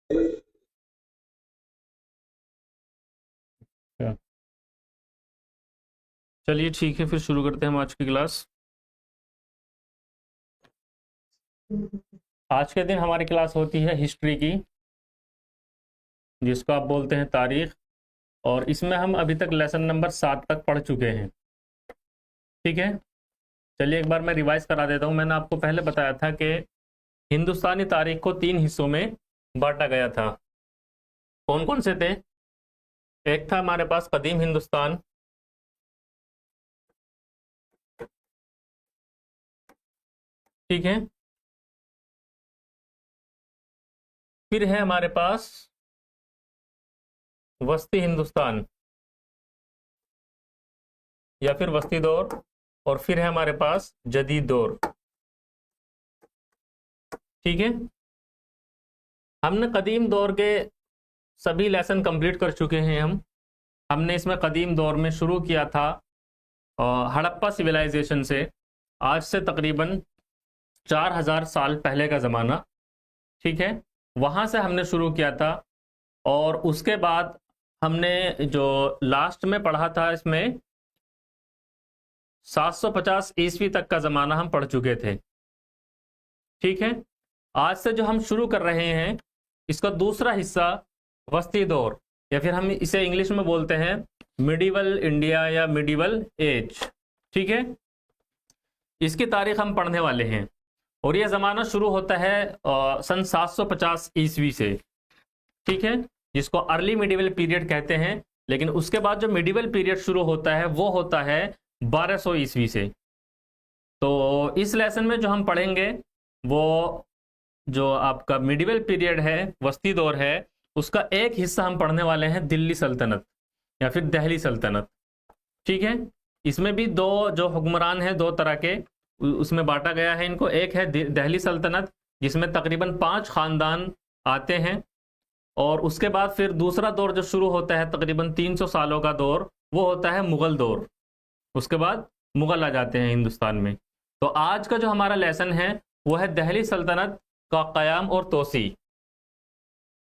अच्छा, चलिए ठीक है, फिर शुरू करते हैं हम आज की क्लास। आज के दिन हमारी क्लास होती है हिस्ट्री की, जिसको आप बोलते हैं तारीख। और इसमें हम अभी तक लेसन नंबर 7 तक पढ़ चुके हैं। ठीक है, चलिए एक बार मैं रिवाइज करा देता हूँ। मैंने आपको पहले बताया था कि हिंदुस्तानी तारीख को 3 हिस्सों में बांटा गया था। कौन कौन से थे? एक था हमारे पास कदीम हिंदुस्तान, ठीक है। फिर है हमारे पास वस्ती हिंदुस्तान या फिर वस्ती दौर, और फिर है हमारे पास जदीद दौर। ठीक है, हमने कदीम दौर के सभी लेसन कंप्लीट कर चुके हैं। हमने इसमें कदीम दौर में शुरू किया था हड़प्पा सिविलाइजेशन से, आज से तकरीबन 4000 साल पहले का ज़माना। ठीक है, वहाँ से हमने शुरू किया था। और उसके बाद हमने जो लास्ट में पढ़ा था, इसमें 750 ईस्वी तक का ज़माना हम पढ़ चुके थे। ठीक है, आज से जो हम शुरू कर रहे हैं, इसका दूसरा हिस्सा वस्ती दौर, या फिर हम इसे इंग्लिश में बोलते हैं मिडिवल इंडिया या मिडिवल एज। ठीक है, इसकी तारीख हम पढ़ने वाले हैं। और यह ज़माना शुरू होता है सन 750 ईस्वी से। ठीक है, जिसको अर्ली मिडिवल पीरियड कहते हैं। लेकिन उसके बाद जो मिडिवल पीरियड शुरू होता है वो होता है 1200 ईस्वी से। तो इस लेसन में जो हम पढ़ेंगे वो जो आपका मिडिवल पीरियड है, वस्ती दौर है, उसका एक हिस्सा हम पढ़ने वाले हैं दिल्ली सल्तनत या फिर दिल्ली सल्तनत। ठीक है, इसमें भी दो जो हुक्मरान हैं, दो तरह के उसमें बांटा गया है इनको। एक है दिल्ली सल्तनत, जिसमें तकरीबन 5 खानदान आते हैं। और उसके बाद फिर दूसरा दौर जो शुरू होता है, तकरीबन 300 सालों का दौर, वो होता है मुगल दौर। उसके बाद मुगल आ जाते हैं हिंदुस्तान में। तो आज का जो हमारा लेसन है वो है दिल्ली सल्तनत का क़याम और तोसी।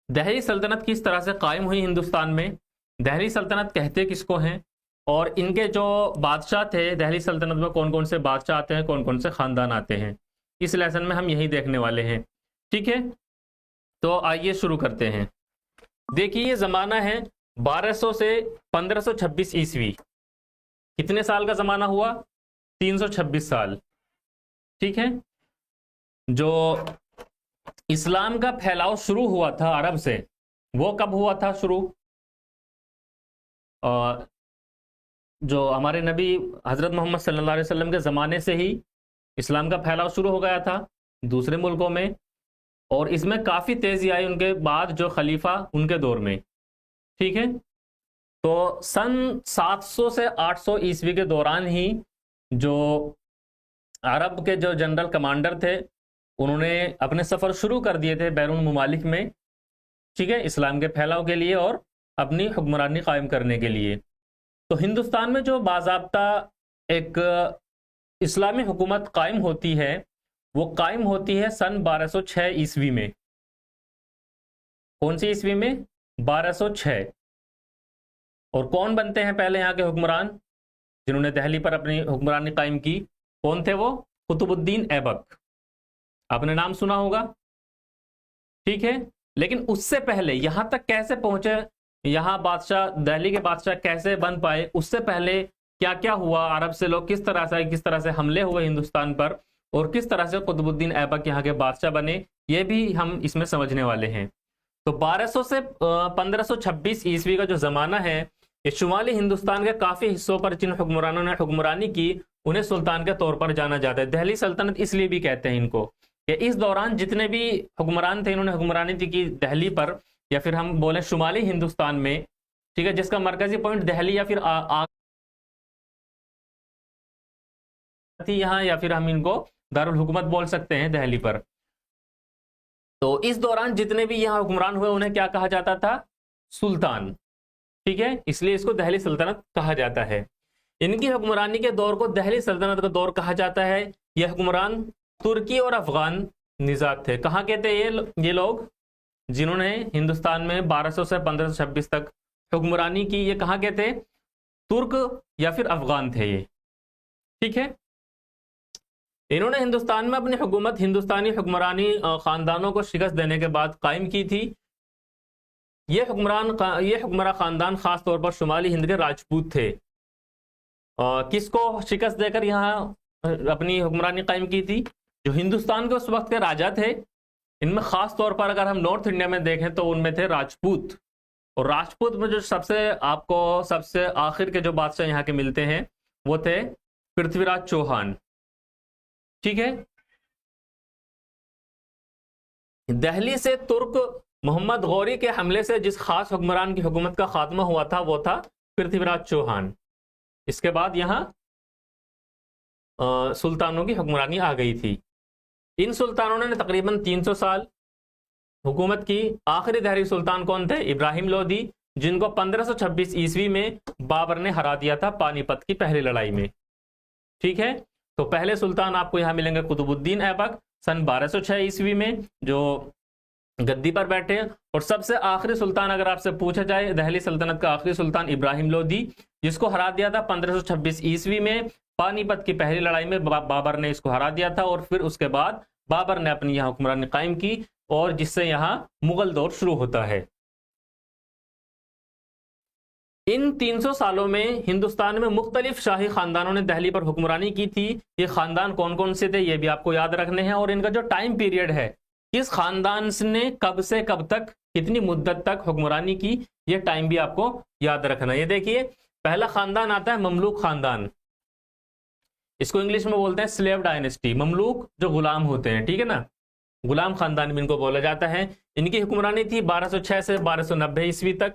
दिल्ली सल्तनत किस तरह से कायम हुई हिंदुस्तान में, दिल्ली सल्तनत कहते किसको हैं, और इनके जो बादशाह थे दिल्ली सल्तनत में, कौन कौन से बादशाह आते हैं, कौन कौन से खानदान आते हैं, इस लेसन में हम यही देखने वाले हैं। ठीक है, तो आइए शुरू करते हैं। देखिए, ये ज़माना है 1200 से 1526 ईस्वी। कितने साल का ज़माना हुआ? 326 साल। ठीक है, जो इस्लाम का फैलाव शुरू हुआ था अरब से, वो कब हुआ था शुरू? जो हमारे नबी हज़रत मोहम्मद सल्लल्लाहु अलैहि वसल्लम के ज़माने से ही इस्लाम का फैलाव शुरू हो गया था दूसरे मुल्कों में। और इसमें काफ़ी तेज़ी आई उनके बाद जो खलीफा उनके दौर में। ठीक है, तो सन 700 से 800 ईस्वी के दौरान ही जो अरब के जो जनरल कमांडर थे, उन्होंने अपने सफ़र शुरू कर दिए थे बैरून ममालिक में। ठीक है, इस्लाम के फैलाव के लिए और अपनी हुक्मरानी कायम करने के लिए। तो हिंदुस्तान में जो बाज़ाब्ता एक इस्लामी हुकूमत कायम होती है, वो कायम होती है सन 1206 ईस्वी में। कौन सी ईस्वी में? 1206। और कौन बनते हैं पहले यहाँ के हुक्मरान जिन्होंने दिल्ली पर अपनी हुक्मरानी कायम की? कौन थे वो? कुतुबुद्दीन ऐबक, आपने नाम सुना होगा। ठीक है, लेकिन उससे पहले यहाँ तक कैसे पहुंचे, यहाँ बादशाह, दिल्ली के बादशाह कैसे बन पाए, उससे पहले क्या क्या हुआ, अरब से लोग किस तरह से हमले हुए हिंदुस्तान पर, और किस तरह से कुतुबुद्दीन ऐबक यहाँ के बादशाह बने, ये भी हम इसमें समझने वाले हैं। तो 1200 से 1526 ईस्वी का जो ज़माना है, ये शुमाली हिंदुस्तान के काफ़ी हिस्सों पर जिन हुक्मरानों ने हुक्मरानी की, उन्हें सुल्तान के तौर पर जाना जाता है। दिल्ली सल्तनत इसलिए भी कहते हैं इनको कि इस दौरान जितने भी हुक्मरान थे, इन्होंने हुक्मरानी की दिल्ली पर, या फिर हम बोले शुमाली हिंदुस्तान में। ठीक है, जिसका मरकजी पॉइंट दिल्ली या फिर थी यहाँ, या फिर हम इनको दारुल हुकूमत बोल सकते हैं दिल्ली पर। तो इस दौरान जितने भी यहाँ हुक्मरान हुए, उन्हें क्या कहा जाता था? सुल्तान। ठीक है, इसलिए इसको दिल्ली सल्तनत कहा जाता है। इनकी हुक्मरानी के दौर को दिल्ली सल्तनत का दौर कहा जाता है। यह हुक्मरान तुर्की और अफगान निजात थे। कहाँ के थे ये लोग? जिन्होंने हिंदुस्तान में 1200 से 1526 तक हुक्मरानी की। ये कहाँ के थे? तुर्क या फिर अफगान थे ये। ठीक है, इन्होंने हिंदुस्तान में अपनी हुकूमत हिंदुस्तानी हुक्मरानी खानदानों को शिकस्त देने के बाद कायम की थी। ये हुक्मरान खानदान खास तौर पर शुमाली हिंद के राजपूत थे। किसको शिकस्त देकर यहाँ अपनी हुक्मरानी कायम की थी? जो हिंदुस्तान के उस वक्त के राजा थे, इनमें खास तौर पर अगर हम नॉर्थ इंडिया में देखें तो उनमें थे राजपूत। और राजपूत में जो सबसे आखिर के जो बादशाह यहाँ के मिलते हैं वो थे पृथ्वीराज चौहान। ठीक है, दिल्ली से तुर्क मोहम्मद गौरी के हमले से जिस खास हुक्मरान की हुकूमत का खात्मा हुआ था वो था पृथ्वीराज चौहान। इसके बाद यहाँ सुल्तानों की हुक्मरानी आ गई थी। इन सुल्तानों ने तकरीबन 300 साल हुकूमत की। आखिरी दिल्ली सुल्तान कौन थे? इब्राहिम लोदी, जिनको 1526 ईस्वी में बाबर ने हरा दिया था पानीपत की पहली लड़ाई में। ठीक है, तो पहले सुल्तान आपको यहाँ मिलेंगे कुतुबुद्दीन ऐबक सन 1206 ईस्वी में, जो गद्दी पर बैठे। और सबसे आखिरी सुल्तान अगर आपसे पूछा जाए, दिल्ली सल्तनत का आखिरी सुल्तान इब्राहिम लोदी, जिसको हरा दिया था 1526 ईस्वी में पानीपत की पहली लड़ाई में। बाबर ने इसको हरा दिया था और फिर उसके बाद बाबर ने अपनी यहाँ हुक्मरानी कायम की और जिससे यहाँ मुगल दौर शुरू होता है। इन 300 सालों में हिंदुस्तान में मुख्तलिफ शाही खानदानों ने दिल्ली पर हुक्मरानी की थी। ये खानदान कौन कौन से थे ये भी आपको याद रखने हैं, और इनका जो टाइम पीरियड है, किस खानदान ने कब से कब तक कितनी मुद्दत तक हुक्मरानी की, ये टाइम भी आपको याद रखना है। ये देखिए, पहला खानदान आता है ममलूक खानदान। इसको इंग्लिश में बोलते हैं स्लेव डायनेस्टी। ममलूक जो गुलाम होते हैं, ठीक है ना, गुलाम खानदान भी इनको बोला जाता है। इनकी हुक्मरानी थी 1206 से 1290 ईस्वी तक।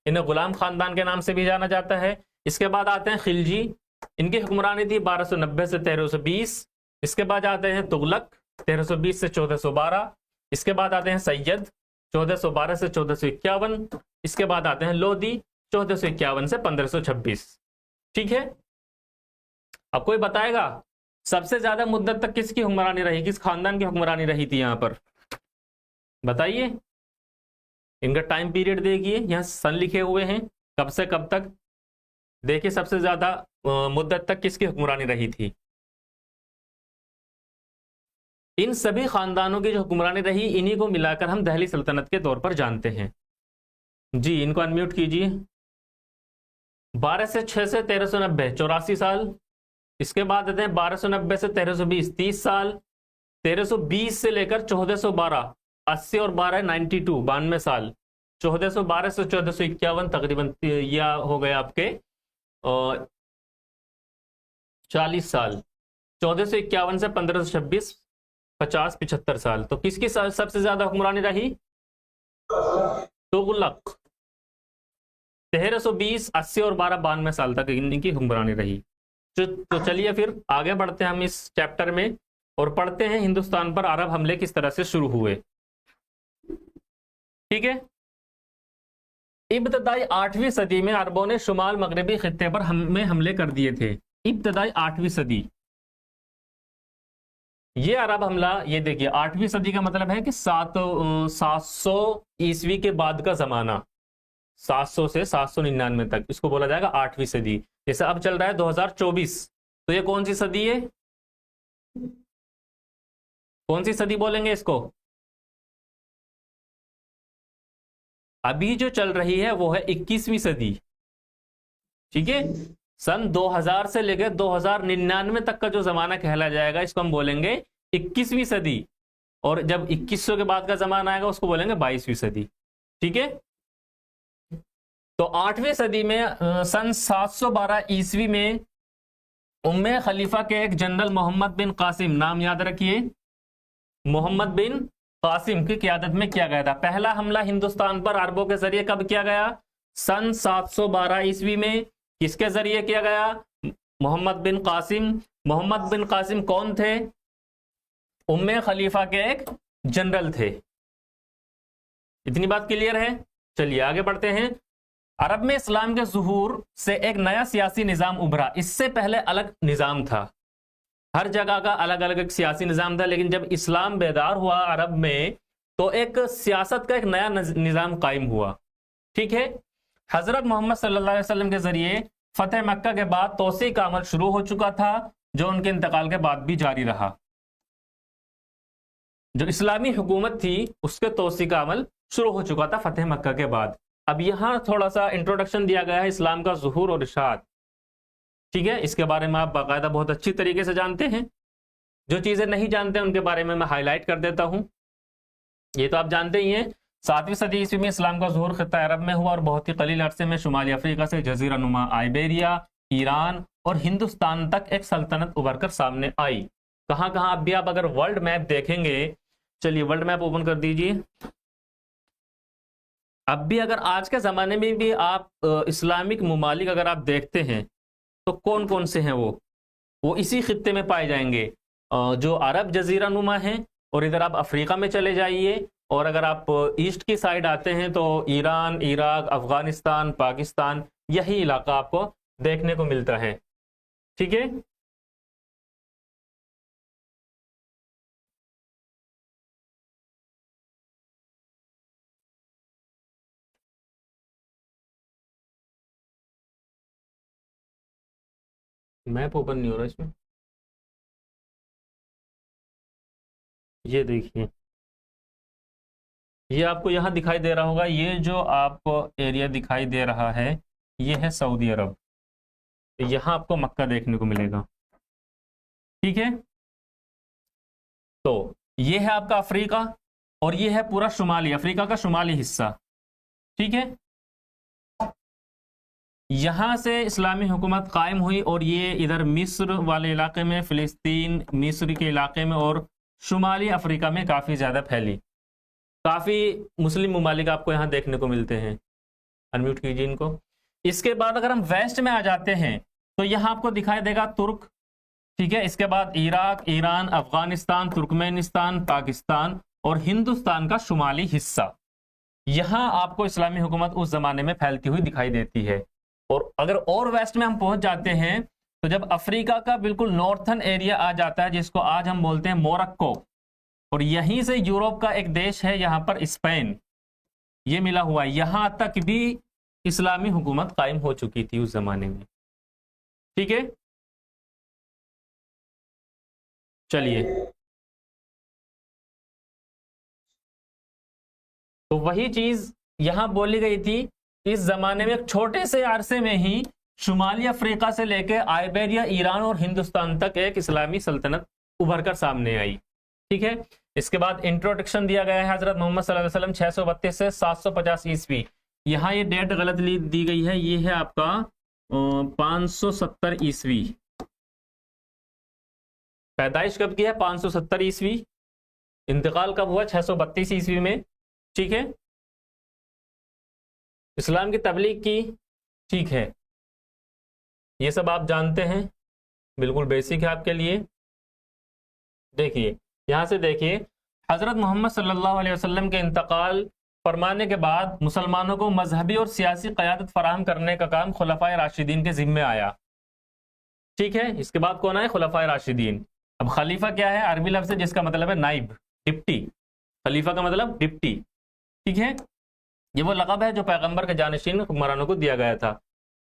इन्हें गुलाम खानदान के नाम से भी जाना जाता है। इसके बाद आते हैं खिलजी, इनकी हुक्मरानी थी 1290 से 1320। इसके बाद आते हैं तुगलक 1320 से 1412। इसके बाद आते हैं सैयद 1412 से 1451। इसके बाद आते हैं लोदी 1451 से 1526। ठीक है, अब कोई बताएगा सबसे ज्यादा मुद्दत तक किसकी हुक्मरानी रही, किस खानदान की हुक्मरानी रही थी यहां पर? बताइए, इनका टाइम पीरियड देखिए, यहां सन लिखे हुए हैं, कब से कब तक। देखिए सबसे ज्यादा मुद्दत तक किसकी हुक्मरानी रही थी। इन सभी खानदानों की जो हुक्मरानी रही, इन्हीं को मिलाकर हम दिल्ली सल्तनत के तौर पर जानते हैं। जी, इनको अनम्यूट कीजिए। 12 से 6 से 1390 84 साल। इसके बाद आते हैं 1290 से 1320 30 साल। 1320 से लेकर 1412 80 और 12 92 92 साल। 1412 से 1451 तकरीबन यह हो गए आपके 40 साल। 1451 से 1526 50-75 साल। तो किसकी सबसे ज्यादा हुक्मरानी रही? तुगलक। 1320 80 और 12 92 साल तक इनकी हुक्मरानी रही। तो चलिए फिर आगे बढ़ते हैं हम इस चैप्टर में और पढ़ते हैं हिंदुस्तान पर अरब हमले किस तरह से शुरू हुए। ठीक है, इब्तदाई 8वीं सदी में अरबों ने शुमाल मगरबी खित्ते पर हमले कर दिए थे। इब्तदाई 8वीं सदी, ये अरब हमला, ये देखिए 8वीं सदी का मतलब है कि 700 ईस्वी के बाद का जमाना, 700 से 799 तक, इसको बोला जाएगा 8वीं सदी। जैसे अब चल रहा है 2024, तो ये कौन सी सदी है? कौन सी सदी बोलेंगे इसको? अभी जो चल रही है वो है 21वीं सदी। ठीक है, सन 2000 से लेकर 2099 तक का जो जमाना कहला जाएगा इसको हम बोलेंगे 21वीं सदी, और जब 2100 के बाद का जमाना आएगा उसको बोलेंगे 22वीं सदी। ठीक है, तो 8वीं सदी में सन 712 ईस्वी में उम्मे खलीफा के एक जनरल मोहम्मद बिन कासिम, नाम याद रखिए, मोहम्मद बिन कासिम की क़यादत में किया गया था। पहला हमला हिंदुस्तान पर अरबों के जरिए कब किया गया? सन 712 ईस्वी में। किसके जरिए किया गया? मोहम्मद बिन कासिम। मोहम्मद बिन कासिम कौन थे? उम्मे खलीफा के एक जनरल थे। इतनी बात क्लियर है? चलिए आगे बढ़ते हैं। अरब में इस्लाम के ज़ुहूर से एक नया सियासी निज़ाम उभरा। इससे पहले अलग निज़ाम था, हर जगह का अलग अलग एक सियासी निज़ाम था, लेकिन जब इस्लाम बेदार हुआ अरब में तो एक सियासत का एक नया निज़ाम कायम हुआ। ठीक है, हजरत मोहम्मद सल्लल्लाहु अलैहि वसल्लम के जरिए फतेह मक्का के बाद तोसी का अमल शुरू हो चुका था, जो उनके इंतकाल के बाद भी जारी रहा। जो इस्लामी हुकूमत थी उसके तोसी का अमल शुरू हो चुका था फतेह मक्का के बाद। अब यहाँ थोड़ा सा इंट्रोडक्शन दिया गया है इस्लाम का ज़ुहूर और इशाअत। ठीक है, इसके बारे में आप बाकायदा बहुत अच्छी तरीके से जानते हैं। जो चीज़ें नहीं जानते उनके बारे में मैं हाईलाइट कर देता हूँ। ये तो आप जानते ही हैं, 7वीं सदी ईस्वी में इस्लाम का ज़ुहूर खित्ता अरब में हुआ और बहुत ही कलील अरसे में शुमाली अफ्रीका से जजीरा नुमा आइबेरिया, ईरान और हिंदुस्तान तक एक सल्तनत उभर कर सामने आई। कहाँ कहाँ अब भी आप अगर वर्ल्ड मैप देखेंगे, चलिए वर्ल्ड मैप ओपन कर दीजिए। अब भी अगर आज के ज़माने में भी आप इस्लामिक ममालिक अगर आप देखते हैं तो कौन कौन से हैं वो इसी खित्ते में पाए जाएंगे, जो अरब जजीरा नुमा हैं। और इधर आप अफ्रीका में चले जाइए, और अगर आप ईस्ट की साइड आते हैं तो ईरान, इराक, अफगानिस्तान, पाकिस्तान, यही इलाका आपको देखने को मिलता है। ठीक है, मैप ओपन नहीं हो रहा इसमें। ये देखिए, ये आपको यहाँ दिखाई दे रहा होगा, ये जो आपको एरिया दिखाई दे रहा है ये है सऊदी अरब। यहाँ आपको मक्का देखने को मिलेगा। ठीक है, तो ये है आपका अफ्रीका और ये है पूरा शुमाली अफ्रीका का शुमाली हिस्सा। ठीक है, यहाँ से इस्लामी हुकूमत कायम हुई और ये इधर मिस्र वाले इलाके में, फ़िलिस्तीन, मिस्र के इलाके में और शुमाली अफ्रीका में काफ़ी ज़्यादा फैली। काफ़ी मुस्लिम ममालिक आपको यहाँ देखने को मिलते हैं। अनम्यूट कीजिए इनको। इसके बाद अगर हम वेस्ट में आ जाते हैं तो यहाँ आपको दिखाई देगा तुर्क। ठीक है, इसके बाद Iraq, Iran, Afghanistan, Turkmenistan, Pakistan और हिंदुस्तान का शुमाली हिस्सा। यहाँ आपको इस्लामी हुकूमत उस जमाने में फैलती हुई दिखाई देती है। और अगर और वेस्ट में हम पहुंच जाते हैं तो जब अफ्रीका का बिल्कुल नॉर्थन एरिया आ जाता है, जिसको आज हम बोलते हैं मोरक्को, और यहीं से यूरोप का एक देश है यहाँ पर स्पेन, ये मिला हुआ है, यहाँ तक भी इस्लामी हुकूमत कायम हो चुकी थी उस जमाने में। ठीक है, चलिए, तो वही चीज यहां बोली गई थी। इस जमाने में एक छोटे से अरसे में ही शुमाली अफ्रीका से लेकर आइबेरिया, ईरान और हिंदुस्तान तक एक इस्लामी सल्तनत उभर कर सामने आई। ठीक है, इसके बाद इंट्रोडक्शन दिया गया है हजरत मोहम्मद सल्लल्लाहु अलैहि वसल्लम 632 से 750 ईस्वी। यहाँ ये डेट गलत दी गई है, ये है आपका 570 ईस्वी। पैदाइश कब की है? 570 ईस्वी। इंतकाल कब हुआ? 632 ईस्वी में। ठीक है, इस्लाम की तबलीग की। ठीक है, ये सब आप जानते हैं, बिल्कुल बेसिक है आपके लिए। देखिए, यहां से देखिए, हजरत मोहम्मद सल्लल्लाहु अलैहि वसल्लम के इंतकाल फरमाने के बाद मुसलमानों को मजहबी और सियासी क़यादत फराहम करने का काम खुलफाए राशिदीन के जिम्मे आया। ठीक है, इसके बाद कौन आए? खुलफाए राशिदीन। अब खलीफा क्या है? अरबी लफ्ज़ है जिसका मतलब है नाइब, डिप्टी। खलीफा का मतलब डिप्टी। ठीक है, ये वो लक़ब है जो पैगंबर के जानशीन हुक्मरानों को दिया गया था।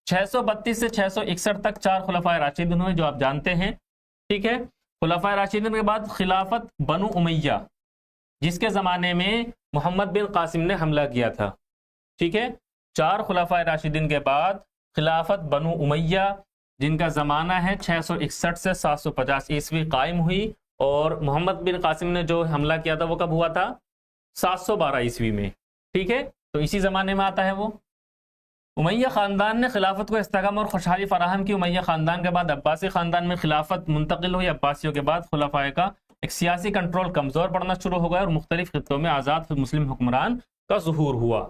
632 से 661 तक 4 खुलफाए राशिदीन हुए, जो आप जानते हैं। ठीक है, खुलफाए राशिदीन के बाद खिलाफत बनु उमैया, जिसके ज़माने में मोहम्मद बिन कासिम ने हमला किया था। ठीक है, 4 खुलफाए राशिदीन के बाद खिलाफत बनु उमैया, जिनका ज़माना है 661 से 750 ईस्वी, कायम हुई। और मोहम्मद बिन कासिम ने जो हमला किया था वो कब हुआ था? 712 ईस्वी में। ठीक है, तो इसी ज़माने में आता है वो। उमैया ख़ानदान ने खिलाफत को इस्तेहकाम और खुशहाली फराहम की। उमैया ख़ानदान के बाद अब्बासी ख़ानदान में खिलाफत मुंतकिल हुई। अब्बासियों के बाद खुलफाए का एक सियासी कंट्रोल कमज़ोर पड़ना शुरू हो गया और मुख्तलिफ खित्तों में आज़ाद मुस्लिम हुक्मरान का ज़ुहूर हुआ।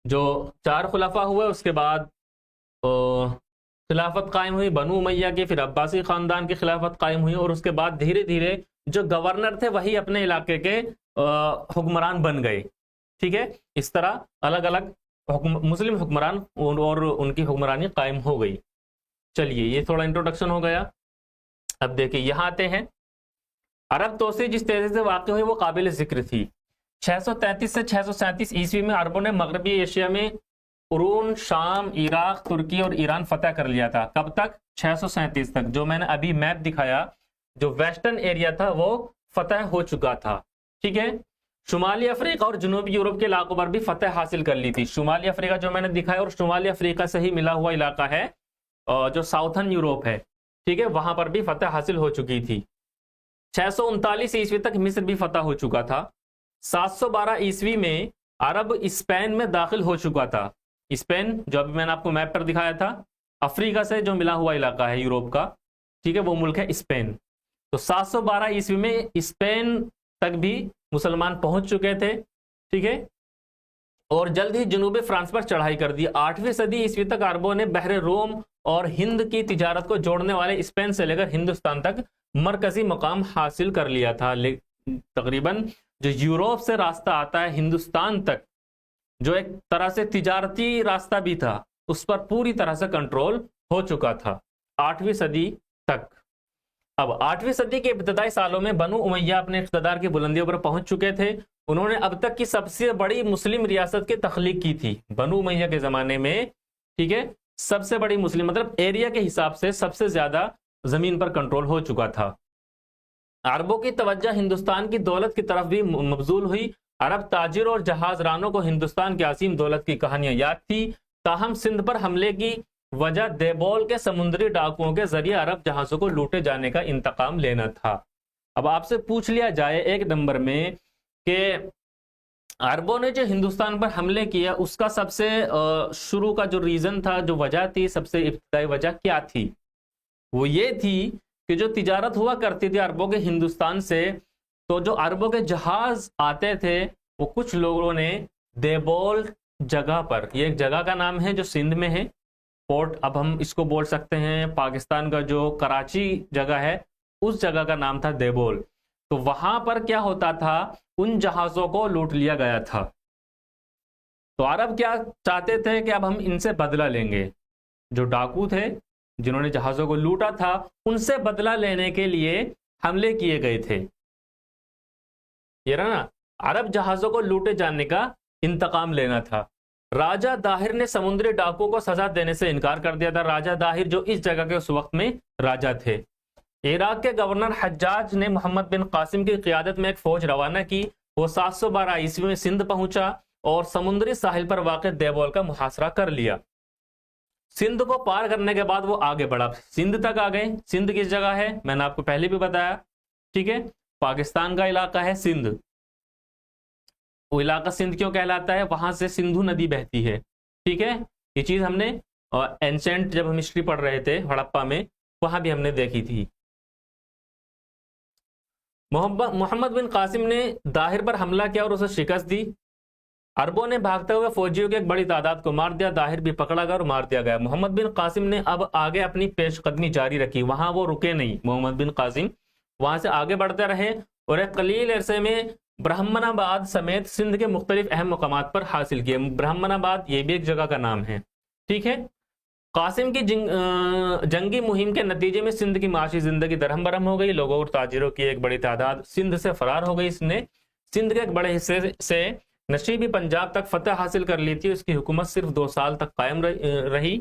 जो 4 खुलफा हुए, उसके बाद खिलाफत कायम हुई बनु उमैया की, फिर अब्बासी ख़ानदान की खिलाफत कायम हुई, और उसके बाद धीरे धीरे जो गवर्नर थे वही अपने इलाके के हुक्मरान बन गए। ठीक है, इस तरह अलग अलग मुस्लिम हुक्मरान और उनकी हुक्मरानी कायम हो गई। चलिए, ये थोड़ा इंट्रोडक्शन हो गया। अब देखिए, यहाँ आते हैं। अरब तोसी जिस तेजी से वाक़ हुई वो काबिल ज़िक्र थी। 633 से 637 ईस्वी में अरबों ने मगरबी एशिया में उरून, शाम, इराक, तुर्की और ईरान फतह कर लिया था। कब तक? 637 तक। जो मैंने अभी मैप दिखाया, जो वेस्टर्न एरिया था वो फतह हो चुका था। ठीक है, शुमाली अफ्रीका और जनूबी यूरोप के इलाकों पर भी फतह हासिल कर ली थी। शुमाली अफ्रीका जो मैंने दिखाया, और शुमाली अफ्रीका से ही मिला हुआ इलाका है जो साउथर्न यूरोप है। ठीक है, वहां पर भी फतह हासिल हो चुकी थी। 639 ईस्वी तक मिस्र भी फतह हो चुका था। 712 ईस्वी में अरब स्पेन में दाखिल हो चुका था। स्पेन जो अभी मैंने आपको मैप पर दिखाया था, अफ्रीका से जो मिला हुआ इलाका है यूरोप का, ठीक है, वो मुल्क है स्पेन। तो 712 ईस्वी में स्पेन तक भी मुसलमान पहुंच चुके थे। ठीक है, और जल्द ही जनूबी फ्रांस पर चढ़ाई कर दी। 8वीं सदी ईस्वी तक अरबों ने बहरे रोम और हिंद की तिजारत को जोड़ने वाले स्पेन से लेकर हिंदुस्तान तक मरकजी मकाम हासिल कर लिया था। तकरीबन जो यूरोप से रास्ता आता है हिंदुस्तान तक, जो एक तरह से तिजारती रास्ता भी था, उस पर पूरी तरह से कंट्रोल हो चुका था 8वीं सदी तक। अब 8वीं सदी के इब्तदाई सालों में बनु उमैया अपने इक़्तिदार की बुलंदियों पर पहुंच चुके थे। उन्होंने अब तक की सबसे बड़ी मुस्लिम रियासत की तख्लीक की थी बनु उमैया के जमाने में। ठीक है, सबसे बड़ी मुस्लिम, मतलब एरिया के हिसाब से सबसे ज्यादा जमीन पर कंट्रोल हो चुका था। अरबों की तवज्जो हिंदुस्तान की दौलत की तरफ भी मबजूल हुई। अरब ताजिर और जहाज रानों को हिंदुस्तान की असीम दौलत की कहानियां याद थी। ताहम सिंध पर हमले की वजह देबोल के समुद्री डाकुओं के जरिए अरब जहाजों को लूटे जाने का इंतकाम लेना था। अब आपसे पूछ लिया जाए एक नंबर में कि अरबों ने जो हिंदुस्तान पर हमले किया, उसका सबसे शुरू का जो रीजन था, जो वजह थी, सबसे इब्तदाई वजह क्या थी? वो ये थी कि जो तिजारत हुआ करती थी अरबों के हिंदुस्तान से, तो जो अरबों के जहाज आते थे, वो कुछ लोगों ने देबोल जगह पर, ये एक जगह का नाम है जो सिंध में है, पोर्ट, अब हम इसको बोल सकते हैं पाकिस्तान का जो कराची जगह है, उस जगह का नाम था देबोल। तो वहां पर क्या होता था, उन जहाजों को लूट लिया गया था। तो अरब क्या चाहते थे कि अब हम इनसे बदला लेंगे। जो डाकू थे जिन्होंने जहाजों को लूटा था, उनसे बदला लेने के लिए हमले किए गए थे। ये रहा ना, अरब जहाजों को लूटे जाने का इंतकाम लेना था। राजा दाहिर ने समुद्री डाकुओं को सजा देने से इनकार कर दिया था। राजा दाहिर जो इस जगह के उस वक्त में राजा थे। इराक के गवर्नर हज्जाज ने मोहम्मद बिन कासिम की क़ियादत में एक फौज रवाना की। वो 712 ईस्वी में सिंध पहुंचा और समुद्री साहिल पर वाक़ देबोल का मुहासरा कर लिया। सिंध को पार करने के बाद वो आगे बढ़ा, सिंध तक आ गए। सिंध किस जगह है, मैंने आपको पहले भी बताया। ठीक है, पाकिस्तान का इलाका है सिंध। वो इलाका सिंध क्यों कहलाता है? वहां से सिंधु नदी बहती है। ठीक है, ये चीज हमने एंशेंट जब हम हिस्ट्री पढ़ रहे थे हड़प्पा में, वहां भी हमने देखी थी। मोहम्मद बिन कासिम ने दाहिर पर हमला किया और उसे शिकस्त दी। अरबों ने भागते हुए फौजियों की एक बड़ी तादाद को मार दिया। दाहिर भी पकड़ा गया और मार दिया गया। मोहम्मद बिन कासिम ने अब आगे अपनी पेशकदमी जारी रखी, वहां वो रुके नहीं। मोहम्मद बिन कासिम वहां से आगे बढ़ते रहे और एक कलील अरसे में ब्राह्मणाबाद समेत सिंध के मुख्तलिफ अहम मुकामात पर हासिल किए। ब्राह्मणाबाद ये भी एक जगह का नाम है। ठीक है, कासिम की जंगी मुहिम के नतीजे में सिंध की माशी जिंदगी दरहम बरहम हो गई। लोगों और ताजिरों की एक बड़ी तादाद सिंध से फरार हो गई। इसने सिंध के एक बड़े हिस्से से नशीबी पंजाब तक फतह हासिल कर ली थी। उसकी हुकूमत सिर्फ 2 साल तक कायम रही।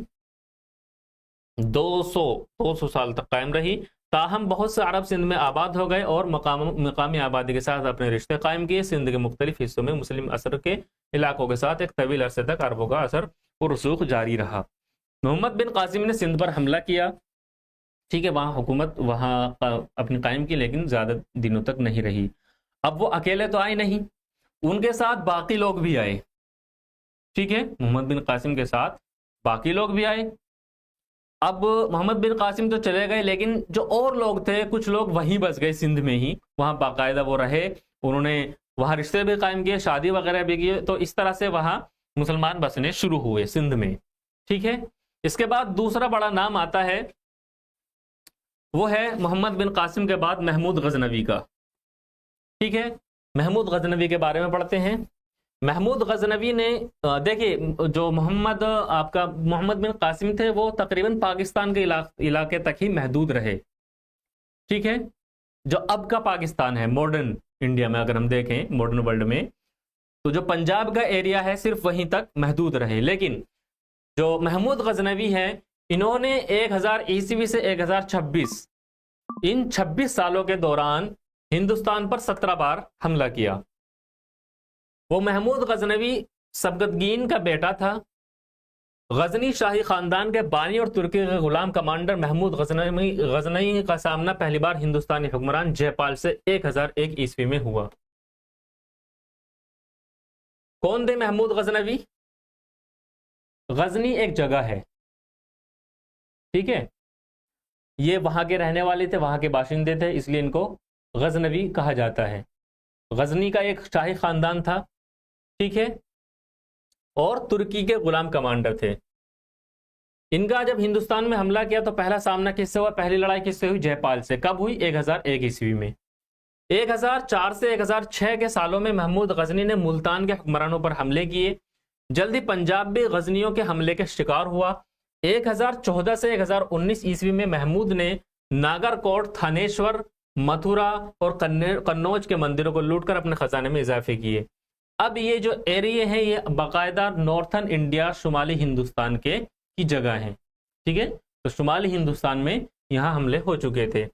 200 साल तक कायम रही। ताहम बहुत से अरब सिंध में आबाद हो गए और मकामी आबादी के साथ अपने रिश्ते कायम किए। सिंध के मुख्तलिफ हिस्सों में मुस्लिम असर के इलाकों के साथ एक तवील अरसे तक अरबों का असर और रसूख जारी रहा। मोहम्मद बिन कासिम ने सिंध पर हमला किया। ठीक है, वहां हुकूमत अपनी कायम की, लेकिन ज्यादा दिनों तक नहीं रही। अब वो अकेले तो आए नहीं, उनके साथ बाकी लोग भी आए। ठीक है, मोहम्मद बिन कासिम के साथ बाकी लोग भी आए। अब मोहम्मद बिन कासिम तो चले गए, लेकिन जो और लोग थे, कुछ लोग वहीं बस गए सिंध में ही, वहां बाकायदा वो रहे। उन्होंने वहां रिश्ते भी कायम किए, शादी वगैरह भी किए। तो इस तरह से वहां मुसलमान बसने शुरू हुए सिंध में। ठीक है, इसके बाद दूसरा बड़ा नाम आता है, वो है मोहम्मद बिन कासिम के बाद महमूद गजनवी का। ठीक है, महमूद गजनवी के बारे में पढ़ते हैं। महमूद गजनवी ने, देखिए, जो मोहम्मद बिन कासिम थे, वो तकरीबन पाकिस्तान के इलाके तक ही महदूद रहे। ठीक है, जो अब का पाकिस्तान है, मॉडर्न इंडिया में अगर हम देखें, मॉडर्न वर्ल्ड में, तो जो पंजाब का एरिया है सिर्फ वहीं तक महदूद रहे। लेकिन जो महमूद गजनवी हैं, इन्होंने 1000 ईस्वी से 1026 इन 26 सालों के दौरान हिंदुस्तान पर 17 बार हमला किया। वो महमूद गजनवी सबकतगीन का बेटा था। गजनी शाही खानदान के बानी और तुर्की के गुलाम कमांडर महमूद गजनवी का सामना पहली बार हिंदुस्तानी हुक्मरान जयपाल से 1001 ईस्वी में हुआ। कौन थे महमूद गजनवी? गजनी एक जगह है, ठीक है, ये वहां के रहने वाले थे, वहां के बाशिंदे थे, इसलिए इनको गजनवी कहा जाता है। गजनी का एक शाही खानदान था, ठीक है, और तुर्की के गुलाम कमांडर थे। इनका जब हिंदुस्तान में हमला किया तो पहला सामना किससे हुआ? पहली लड़ाई किससे हुई? जयपाल से। कब हुई? 1001 ईस्वी में। 1004 से 1006 के सालों में महमूद गजनी ने मुल्तान के हुक्मरानों पर हमले किए। जल्दी पंजाब भी गजनियों के हमले के शिकार हुआ। 1014 से 1019 ईस्वी में महमूद ने नागरकोट, थानेश्वर, मथुरा और कन्नौज के मंदिरों को लूटकर अपने खजाने में इजाफे किए। अब ये जो एरिया है ये बाकायदा नॉर्थन इंडिया, शुमाली हिंदुस्तान की जगह है, ठीक है। तो शुमाली हिंदुस्तान में यहां हमले हो चुके थे।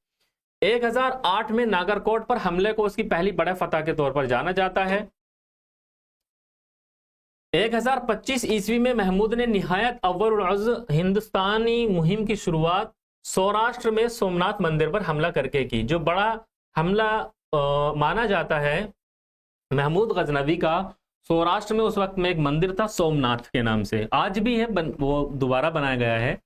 1008 में नागरकोट पर हमले को उसकी पहली बड़े फतह के तौर पर जाना जाता है। 1025 ईस्वी में महमूद ने निहायत अव्वल हिंदुस्तानी मुहिम की शुरुआत सौराष्ट्र में सोमनाथ मंदिर पर हमला करके की। जो बड़ा हमला माना जाता है महमूद गजनवी का, सौराष्ट्र में उस वक्त में एक मंदिर था सोमनाथ के नाम से, आज भी है, वो दोबारा बनाया गया है।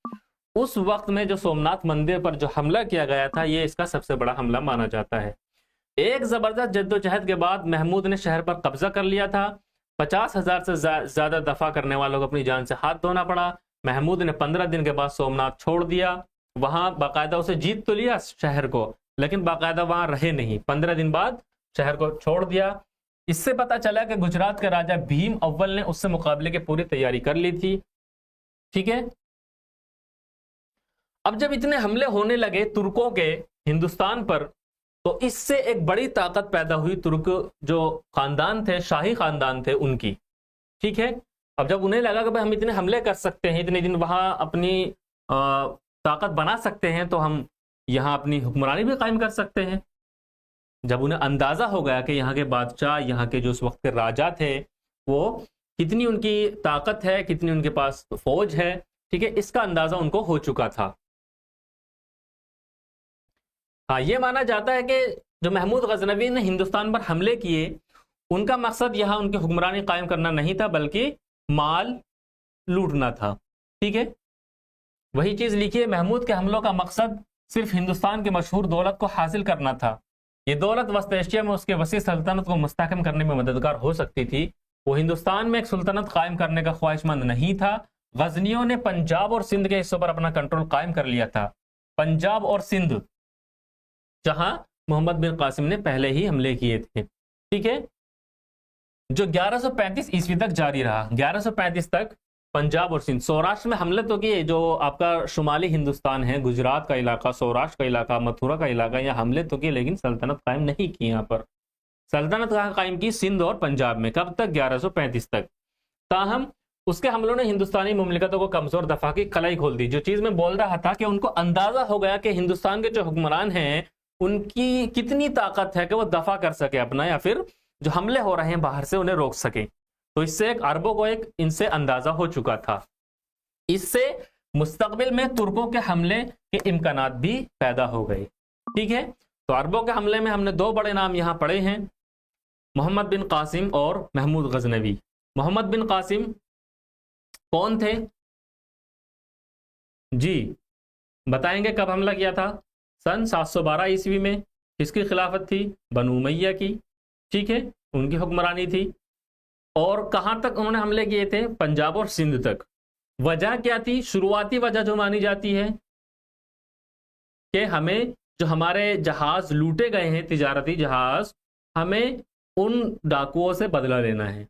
उस वक्त में जो सोमनाथ मंदिर पर जो हमला किया गया था, ये इसका सबसे बड़ा हमला माना जाता है। एक जबरदस्त जद्दोजहद के बाद महमूद ने शहर पर कब्जा कर लिया था। 50,000 से ज्यादा दफा करने वालों को अपनी जान से हाथ धोना पड़ा। महमूद ने 15 दिन के बाद सोमनाथ छोड़ दिया। वहां बाकायदा उसे जीत तो लिया शहर को, लेकिन बाकायदा वहां रहे नहीं। 15 दिन बाद शहर को छोड़ दिया। इससे पता चला कि गुजरात के राजा भीम अव्वल ने उससे मुकाबले की पूरी तैयारी कर ली थी, ठीक है। अब जब इतने हमले होने लगे तुर्कों के हिंदुस्तान पर, तो इससे एक बड़ी ताकत पैदा हुई तुर्क जो खानदान थे, शाही खानदान थे उनकी, ठीक है। अब जब उन्हें लगा कि भाई हम इतने हमले कर सकते हैं, इतने दिन वहां अपनी ताकत बना सकते हैं, तो हम यहां अपनी हुक्मरानी भी कायम कर सकते हैं। जब उन्हें अंदाजा हो गया कि यहाँ के बादशाह, यहाँ के जो उस वक्त के राजा थे, वो कितनी उनकी ताकत है, कितनी उनके पास फौज है, ठीक है, इसका अंदाजा उनको हो चुका था। हाँ, ये माना जाता है कि जो महमूद गजनवी ने हिंदुस्तान पर हमले किए, उनका मकसद यहाँ उनकी हुक्मरानी कायम करना नहीं था, बल्कि माल लूटना था, ठीक है। वही चीज लिखिए, महमूद के हमलों का मकसद सिर्फ हिंदुस्तान की मशहूर दौलत को हासिल करना था। ये दौलत वस्त एशिया में उसके वसी सल्तनत को मुस्तहकम करने में मददगार हो सकती थी। वो हिंदुस्तान में एक सुल्तनत कायम करने का ख्वाहिशमंद नहीं था। गजनियों ने पंजाब और सिंध के हिस्सों पर अपना कंट्रोल कायम कर लिया था। पंजाब और सिंध, जहां मोहम्मद बिन कासिम ने पहले ही हमले किए थे, ठीक है, जो 1135 ईस्वी तक जारी रहा। 1135 तक पंजाब और सिंध, सौराष्ट्र में हमले तो किए, जो आपका शुमाली हिंदुस्तान है, गुजरात का इलाका, सौराष्ट्र का इलाका, मथुरा का इलाका, यहाँ हमले तो किए, लेकिन सल्तनत कायम नहीं की। यहाँ पर सल्तनत कहाँ कायम की? सिंध और पंजाब में। कब तक? 1135 तक। ताहम उसके हमलों ने हिंदुस्तानी मुमलिकतों को कमजोर दफा की कलाई खोल दी। जो चीज मैं बोल रहा था कि उनको अंदाजा हो गया कि हिंदुस्तान के जो हुक्मरान हैं उनकी कितनी ताकत है कि वो दफा कर सके अपना, या फिर जो हमले हो रहे हैं बाहर से उन्हें रोक सके। तो इससे एक अरबों को एक इनसे अंदाजा हो चुका था। इससे मुस्तकबिल में तुर्कों के हमले के इम्कानात भी पैदा हो गए, ठीक है। तो अरबों के हमले में हमने दो बड़े नाम यहां पढ़े हैं, मोहम्मद बिन कासिम और महमूद गजनवी। मोहम्मद बिन कासिम कौन थे जी? बताएंगे कब हमला किया था? सन 712 ईस्वी में। किसकी खिलाफत थी? बनु उमैया की, ठीक है, उनकी हुक्मरानी थी। और कहां तक उन्होंने हमले किए थे? पंजाब और सिंध तक। वजह क्या थी? शुरुआती वजह जो मानी जाती है कि हमें जो हमारे जहाज लूटे गए हैं, तिजारती जहाज, हमें उन डाकुओं से बदला लेना है।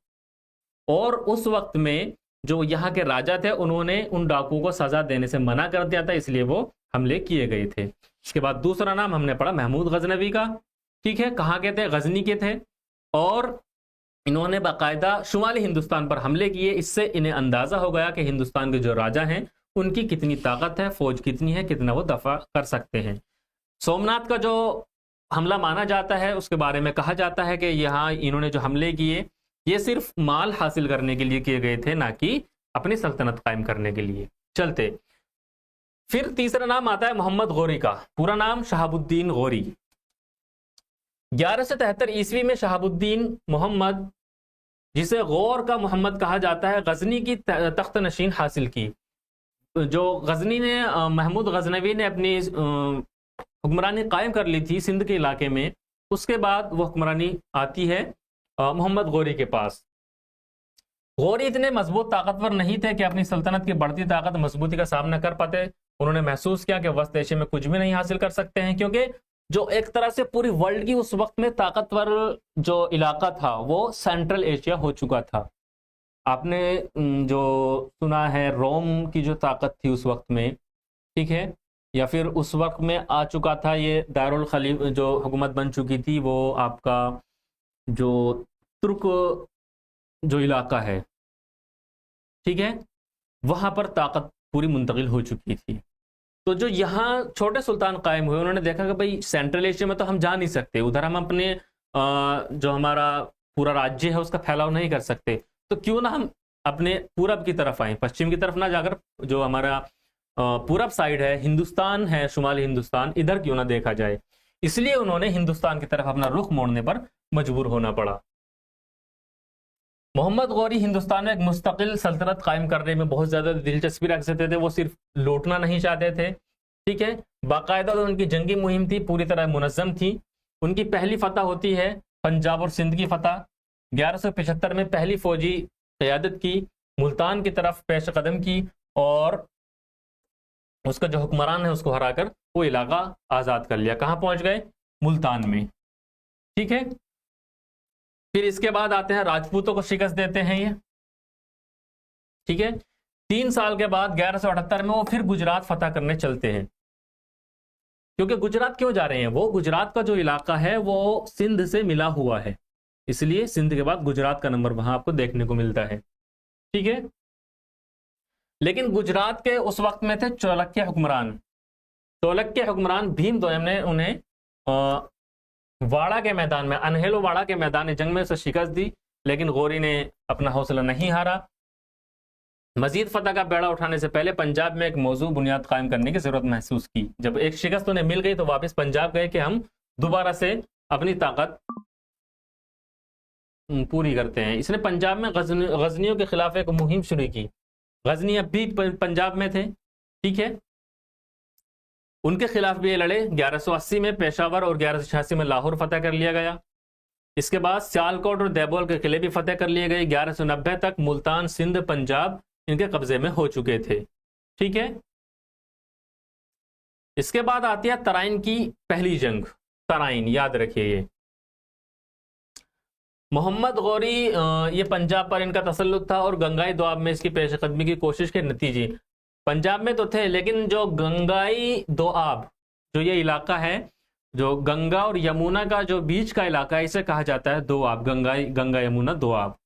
और उस वक्त में जो यहाँ के राजा थे उन्होंने उन डाकुओं को सजा देने से मना कर दिया था, इसलिए वो हमले किए गए थे। इसके बाद दूसरा नाम हमने पढ़ा महमूद गजनवी का, ठीक है, कहाँ के थे? गजनी के थे। और इन्होंने बाकायदा शुमाली हिंदुस्तान पर हमले किए। इससे इन्हें अंदाजा हो गया कि हिंदुस्तान के जो राजा हैं उनकी कितनी ताकत है, फौज कितनी है, कितना वो दफा कर सकते हैं। सोमनाथ का जो हमला माना जाता है उसके बारे में कहा जाता है कि यहाँ इन्होंने जो हमले किए ये सिर्फ माल हासिल करने के लिए किए गए थे, ना कि अपनी सल्तनत कायम करने के लिए। चलते फिर तीसरा नाम आता है मोहम्मद गौरी का। पूरा नाम शहाबुद्दीन गौरी। 1173 ईस्वी में शहाबुद्दीन मोहम्मद, जिसे गौर का मोहम्मद कहा जाता है, गजनी की तख्त नशीन हासिल की। जो गजनी ने महमूद गजनवी ने अपनी हुक्मरानी कायम कर ली थी सिंध के इलाके में, उसके बाद वो हुक्मरानी आती है मोहम्मद गौरी के पास। गौरी इतने मजबूत ताकतवर नहीं थे कि अपनी सल्तनत की बढ़ती ताकत मजबूती का सामना कर पाते। उन्होंने महसूस किया कि वस्त एशिया में कुछ भी नहीं हासिल कर सकते हैं, क्योंकि जो एक तरह से पूरी वर्ल्ड की उस वक्त में ताकतवर जो इलाका था वो सेंट्रल एशिया हो चुका था। आपने जो सुना है रोम की जो ताकत थी उस वक्त में, ठीक है, या फिर उस वक्त में आ चुका था ये दारुल खलीफ जो हुकूमत बन चुकी थी, वो आपका जो तुर्क जो इलाका है, ठीक है, वहां पर ताकत पूरी मुंतकिल हो चुकी थी। तो जो यहाँ छोटे सुल्तान कायम हुए, उन्होंने देखा कि भाई सेंट्रल एशिया में तो हम जा नहीं सकते, उधर हम अपने जो हमारा पूरा राज्य है उसका फैलाव नहीं कर सकते, तो क्यों ना हम अपने पूरब की तरफ आए, पश्चिम की तरफ ना जाकर जो हमारा पूरब साइड है, हिंदुस्तान है, शुमाली हिंदुस्तान, इधर क्यों ना देखा जाए। इसलिए उन्होंने हिंदुस्तान की तरफ अपना रुख मोड़ने पर मजबूर होना पड़ा। मोहम्मद गौरी हिंदुस्तान में एक मुस्तकिल सल्तनत कायम करने में बहुत ज्यादा दिलचस्पी रखते थे। वो सिर्फ लूटना नहीं चाहते थे, ठीक है, बाकायदा तो उनकी जंगी मुहिम थी, पूरी तरह मुनज़्ज़म थी। उनकी पहली फतह होती है पंजाब और सिंध की फतह। 1175 में पहली फौजी क़यादत की, मुल्तान की तरफ पेश कदम की और उसका जो हुक्मरान है उसको हराकर वो इलाका आज़ाद कर लिया। कहाँ पहुंच गए? मुल्तान में, ठीक है। फिर इसके बाद आते हैं राजपूतों को शिकस्त देते हैं ये, ठीक है। 3 साल के बाद 1178 में वो फिर गुजरात फतह करने चलते हैं। क्योंकि गुजरात क्यों जा रहे हैं? वो गुजरात का जो इलाका है वो सिंध से मिला हुआ है, इसलिए सिंध के बाद गुजरात का नंबर वहां आपको देखने को मिलता है, ठीक है। लेकिन गुजरात के उस वक्त में थे चालुक्य हुक्मरान। चालुक्य हुक्मरान भीम दोयम ने उन्हें वाड़ा के मैदान में, अनहेलो वाड़ा के मैदान जंग में उसे शिकस्त दी, लेकिन गौरी ने अपना हौसला नहीं हारा। मजीद फतह का बेड़ा उठाने से पहले पंजाब में एक मौजू बुनियाद कायम करने की जरूरत महसूस की। जब एक शिकस्त उन्हें मिल गई तो वापस पंजाब गए कि हम दोबारा से अपनी ताकत पूरी करते हैं। इसने पंजाब में गजनियों के खिलाफ एक मुहिम शुरू की। गजनी अब भी पंजाब में थे, ठीक है, उनके खिलाफ भी ये लड़े। 1180 में पेशावर और 1186 में लाहौर फतह कर लिया गया। इसके बाद सियालकोट और देबोल के किले भी फतह कर लिए गए। 1190 तक मुल्तान, सिंध, पंजाब इनके कब्जे में हो चुके थे, ठीक है। इसके बाद आती है तराइन की पहली जंग। तराइन याद रखिए, ये मोहम्मद गौरी ये पंजाब पर इनका तसल्लुत था और गंगाई दोआब में इसकी पेशकदमी की कोशिश के नतीजे पंजाब में तो थे, लेकिन जो गंगाई दोआब जो ये इलाका है, जो गंगा और यमुना का जो बीच का इलाका है, इसे कहा जाता है दोआब, गंगा यमुना दोआब।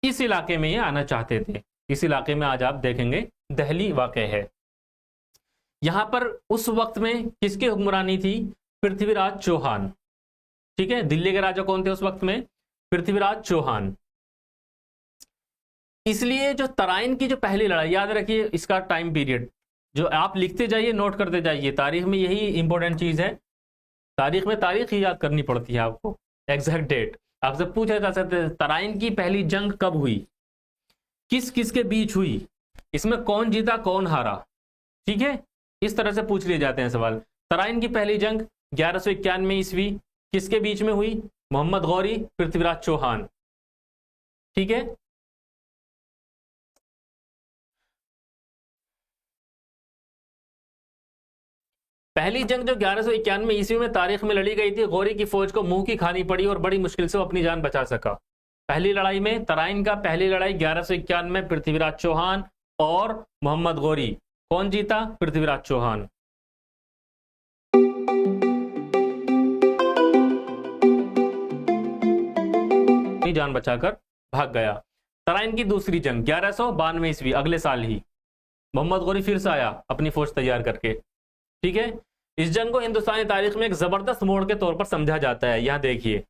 इस इलाके में ये आना चाहते थे। इस इलाके में आज आप देखेंगे दहली वाक़ है। यहां पर उस वक्त में किसकी हुक्मरानी थी? पृथ्वीराज चौहान, ठीक है। दिल्ली के राजा कौन थे उस वक्त में? पृथ्वीराज चौहान। इसलिए जो तराइन की जो पहली लड़ाई, याद रखिए इसका टाइम पीरियड जो आप लिखते जाइए, नोट करते जाइए, तारीख में यही इंपॉर्टेंट चीज है। तारीख में तारीख ही याद करनी पड़ती है आपको, एग्जैक्ट डेट। आपसे पूछा जा सकता है तराइन की पहली जंग कब हुई, किस किस के बीच हुई, इसमें कौन जीता कौन हारा, ठीक है, इस तरह से पूछ लिए जाते हैं सवाल। तराइन की पहली जंग 1191 ईस्वी किसके बीच में हुई? मोहम्मद गौरी, पृथ्वीराज चौहान, ठीक है। पहली जंग जो 1191 ईस्वी में तारीख में लड़ी गई थी, गौरी की फौज को मुंह की खानी पड़ी और बड़ी मुश्किल से वो अपनी जान बचा सका। पहली लड़ाई में, तराइन का पहली लड़ाई 1191 में पृथ्वीराज चौहान और मोहम्मद गौरी, कौन जीता? पृथ्वीराज चौहान। अपनी जान बचाकर भाग गया। तराइन की दूसरी जंग 1192 ईस्वी, अगले साल ही मोहम्मद गौरी फिर से आया अपनी फौज तैयार करके। ठीक है, इस जंग को हिंदुस्तानी तारीख में एक जबरदस्त मोड़ के तौर पर समझा जाता है। यहां देखिए,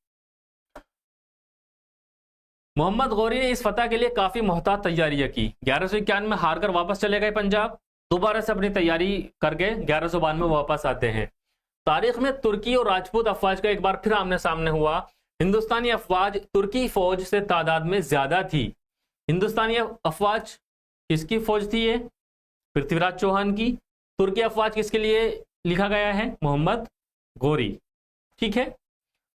मोहम्मद गौरी ने इस फतह के लिए काफी मोहतात तैयारियां की। 1191 में हारकर वापस चले गए पंजाब, दोबारा से अपनी तैयारी करके 1192 में वापस आते हैं। तारीख में तुर्की और राजपूत अफवाज का एक बार फिर आमने सामने हुआ। हिंदुस्तानी अफवाज तुर्की फौज से तादाद में ज्यादा थी। हिंदुस्तानी अफवाज किसकी फौज थी? ये पृथ्वीराज चौहान की। तुर्की अफवाज किसके लिए लिखा गया है? मोहम्मद गौरी। ठीक है,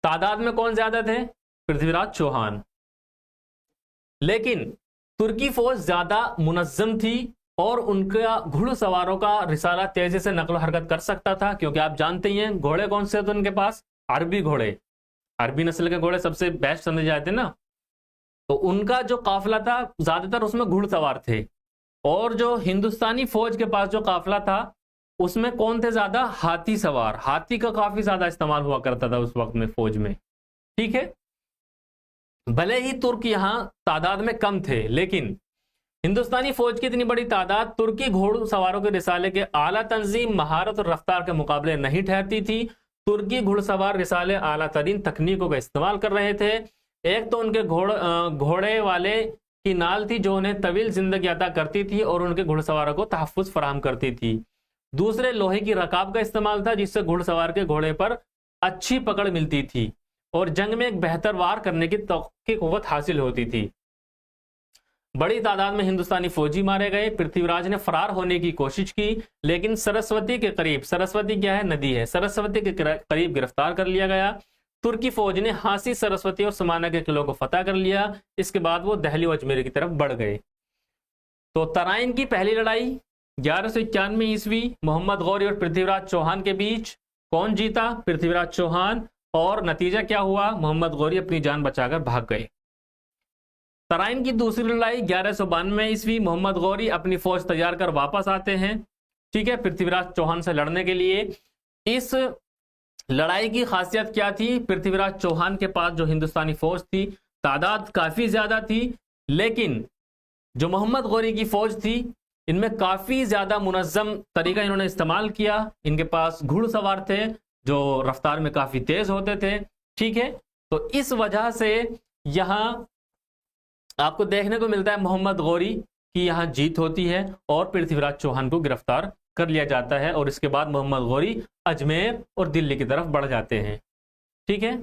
तादाद में कौन ज्यादा थे? पृथ्वीराज चौहान। लेकिन तुर्की फौज ज्यादा मुनज्जम थी और उनका घुड़सवारों का रिसाला तेजी से नकल हरकत कर सकता था, क्योंकि आप जानते ही हैं घोड़े कौन से थे उनके पास? अरबी घोड़े, अरबी नस्ल के घोड़े सबसे बेस्ट समझे जाते ना। तो उनका जो काफिला था ज्यादातर उसमें घुड़सवार थे, और जो हिंदुस्तानी फौज के पास जो काफिला था उसमें कौन थे ज्यादा? हाथी सवार। हाथी का काफी ज्यादा इस्तेमाल हुआ करता था उस वक्त में फौज में। ठीक है, भले ही तुर्क यहां तादाद में कम थे, लेकिन हिंदुस्तानी फौज की इतनी बड़ी तादाद तुर्की घुड़सवारों के रिसाले के आला तंजीम, महारत और रफ्तार के मुकाबले नहीं ठहरती थी। तुर्की घुड़सवार रिसाले आला तरीन तकनीकों का इस्तेमाल कर रहे थे। एक तो उनके घोड़े वाले की नाल थी जो उन्हें तवील जिंदगी अता करती थी और उनके घुड़सवारों को तहफ्फुज फराहम करती थी। दूसरे लोहे की रकाब का इस्तेमाल था, जिससे घुड़सवार के घोड़े पर अच्छी पकड़ मिलती थी और जंग में एक बेहतर वार करने की कुव्वत हासिल होती थी। बड़ी तादाद में हिंदुस्तानी फौजी मारे गए। पृथ्वीराज ने फरार होने की कोशिश की, लेकिन सरस्वती के करीब, सरस्वती क्या है? नदी है, सरस्वती के करीब गिरफ्तार कर लिया गया। तुर्की फौज ने हांसी, सरस्वती और समाना के किलों को फतह कर लिया। इसके बाद वो दिल्ली और अजमेर की तरफ बढ़ गए। तो तराइन की पहली लड़ाई 1191 ईस्वी, मोहम्मद गौरी और पृथ्वीराज चौहान के बीच। कौन जीता? पृथ्वीराज चौहान। और नतीजा क्या हुआ? मोहम्मद गौरी अपनी जान बचाकर भाग गए। तराइन की दूसरी लड़ाई 1192 ईस्वी, मोहम्मद गौरी अपनी फौज तैयार कर वापस आते हैं। ठीक है, पृथ्वीराज चौहान से लड़ने के लिए। इस लड़ाई की खासियत क्या थी? पृथ्वीराज चौहान के पास जो हिंदुस्तानी फौज थी तादाद काफी ज्यादा थी, लेकिन जो मोहम्मद गौरी की फौज थी इनमें काफी ज्यादा मुनज्जम तरीका इन्होंने इस्तेमाल किया। इनके पास घुड़सवार थे जो रफ्तार में काफी तेज होते थे। ठीक है, तो इस वजह से यहां आपको देखने को मिलता है मोहम्मद गौरी की यहां जीत होती है और पृथ्वीराज चौहान को गिरफ्तार कर लिया जाता है, और इसके बाद मोहम्मद गौरी अजमेर और दिल्ली की तरफ बढ़ जाते हैं। ठीक है,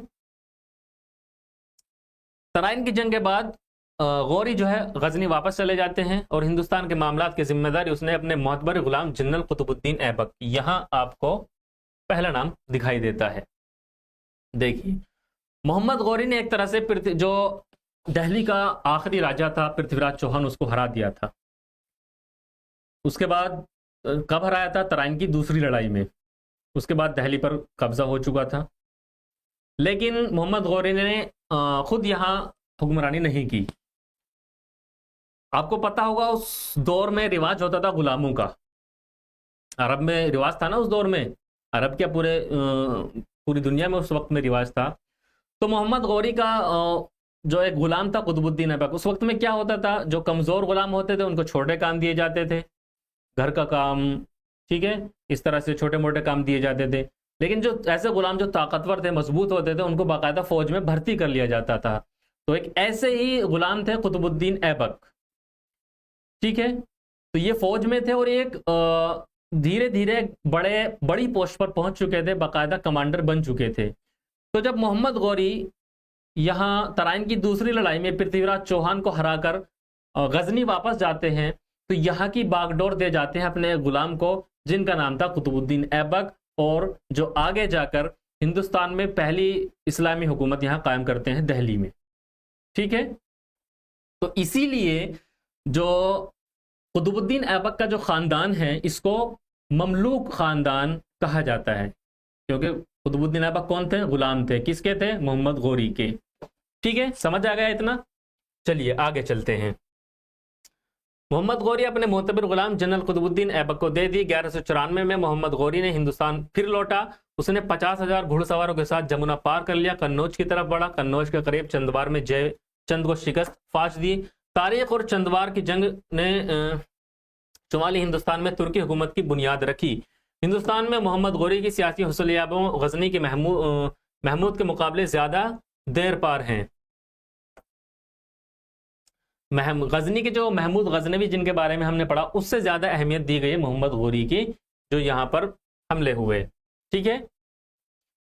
तराइन की जंग के बाद गौरी जो है गजनी वापस चले जाते हैं और हिंदुस्तान के मामलात की जिम्मेदारी उसने अपने मोहतबर गुलाम जनरल कुतुबुद्दीन ऐबक, यहां आपको पहला नाम दिखाई देता है। देखिए, मोहम्मद गौरी ने एक तरह से जो दिल्ली का आखिरी राजा था पृथ्वीराज चौहान, उसको हरा दिया था। उसके बाद कब हराया था? तराइन की दूसरी लड़ाई में। उसके बाद दिल्ली पर कब्जा हो चुका था, लेकिन मोहम्मद गौरी ने खुद यहां हुक्मरानी नहीं की। आपको पता होगा उस दौर में रिवाज होता था गुलामों का। अरब में रिवाज था ना उस दौर में, अरब क्या पूरी दुनिया में उस वक्त में रिवाज था। तो मोहम्मद गौरी का जो एक गुलाम था कुतुबुद्दीन ऐबक, उस वक्त में क्या होता था, जो कमजोर गुलाम होते थे उनको छोटे काम दिए जाते थे, घर का काम, ठीक है, इस तरह से छोटे मोटे काम दिए जाते थे। लेकिन जो ऐसे गुलाम जो ताकतवर थे, मजबूत होते थे, उनको बाकायदा फौज में भर्ती कर लिया जाता था। तो एक ऐसे ही गुलाम थे कुतुबुद्दीन ऐबक। ठीक है, तो ये फौज में थे और एक धीरे धीरे बड़ी पोस्ट पर पहुंच चुके थे, बाकायदा कमांडर बन चुके थे। तो जब मोहम्मद गौरी यहां तराइन की दूसरी लड़ाई में पृथ्वीराज चौहान को हराकर गजनी वापस जाते हैं, तो यहाँ की बागडोर दे जाते हैं अपने गुलाम को, जिनका नाम था कुतुबुद्दीन ऐबक, और जो आगे जाकर हिंदुस्तान में पहली इस्लामी हुकूमत यहाँ कायम करते हैं दिल्ली में। ठीक है, तो इसीलिए जो कुतुबुद्दीन ऐबक का जो खानदान है इसको ममलूक खानदान कहा जाता है, क्योंकि कुतुबुद्दीन ऐबक कौन थे? गुलाम थे। किसके थे? मोहम्मद गौरी के। ठीक है, समझ आ गया इतना? चलिए आगे चलते हैं। मोहम्मद गौरी अपने मोतबर गुलाम जनरल कुतुबुद्दीन ऐबक को दे दी। 1194 में मोहम्मद गौरी ने हिंदुस्तान फिर लौटा। उसने 50,000 घुड़सवारों के साथ जमुना पार कर लिया, कन्नौज की तरफ बढ़ा। कन्नौज के करीब चंदवार में जय चंद को शिकस्त फाश दी। तारीख और चंदवार की जंग ने शुमाली हिंदुस्तान में तुर्की हुकूमत की बुनियाद रखी। हिंदुस्तान में मोहम्मद गौरी की सियासी हुसलियाबों गजनी के महमूद के मुकाबले ज्यादा देर पार हैं। गजनी के जो महमूद गजनवी जिनके बारे में हमने पढ़ा, उससे ज्यादा अहमियत दी गई है मोहम्मद गौरी की, जो यहाँ पर हमले हुए। ठीक है,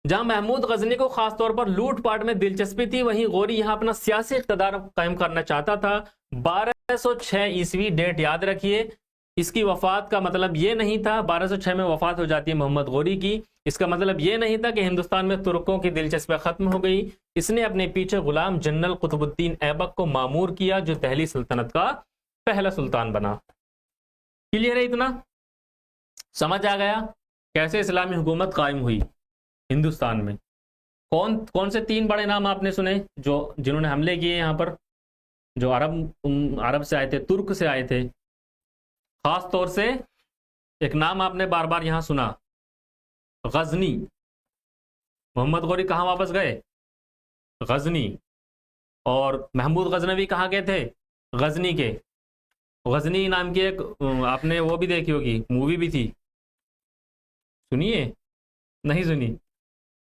जहां महमूद गजनी को खासतौर पर लूटपाट में दिलचस्पी थी, वहीं गौरी यहां अपना सियासी इक़्तिदार कायम करना चाहता था। 1206 ईस्वी डेट याद रखिए। इसकी वफात का मतलब ये नहीं था, 1206 में वफात हो जाती है मोहम्मद गौरी की, इसका मतलब ये नहीं था कि हिंदुस्तान में तुर्कों की दिलचस्पी खत्म हो गई। इसने अपने पीछे गुलाम जनरल कुतुबुद्दीन ऐबक को मामूर किया, जो दिल्ली सल्तनत का पहला सुल्तान बना। क्लियर है? इतना समझ आ गया कैसे इस्लामी हुकूमत कायम हुई हिंदुस्तान में। कौन कौन से 3 बड़े नाम आपने सुने जो जिन्होंने हमले किए यहाँ पर, जो अरब से आए थे, तुर्क से आए थे। खास तौर से एक नाम आपने बार बार यहां सुना, गजनी। मोहम्मद गौरी कहां वापस गए? गजनी। और महमूद गजनवी कहां गए थे? गजनी के। गजनी नाम की एक आपने वो भी देखी होगी, मूवी भी थी, सुनिए? नहीं सुनी?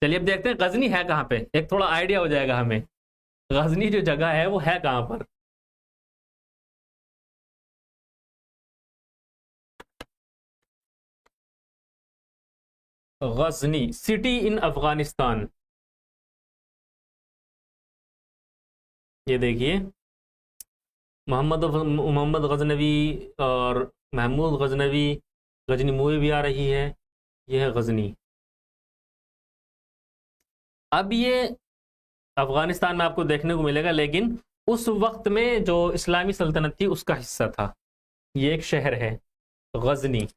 चलिए अब देखते हैं गजनी है कहां पे, एक थोड़ा आइडिया हो जाएगा हमें गजनी जो जगह है वो है कहां पर। Ghazni city in Afghanistan. ये देखिए, मोहम्मद गजनवी और महमूद गजनवी, गजनी मूवी भी आ रही है। यह है गजनी। अब ये अफगानिस्तान में आपको देखने को मिलेगा, लेकिन उस वक्त में जो इस्लामी सल्तनत थी उसका हिस्सा था। ये एक शहर है गजनी,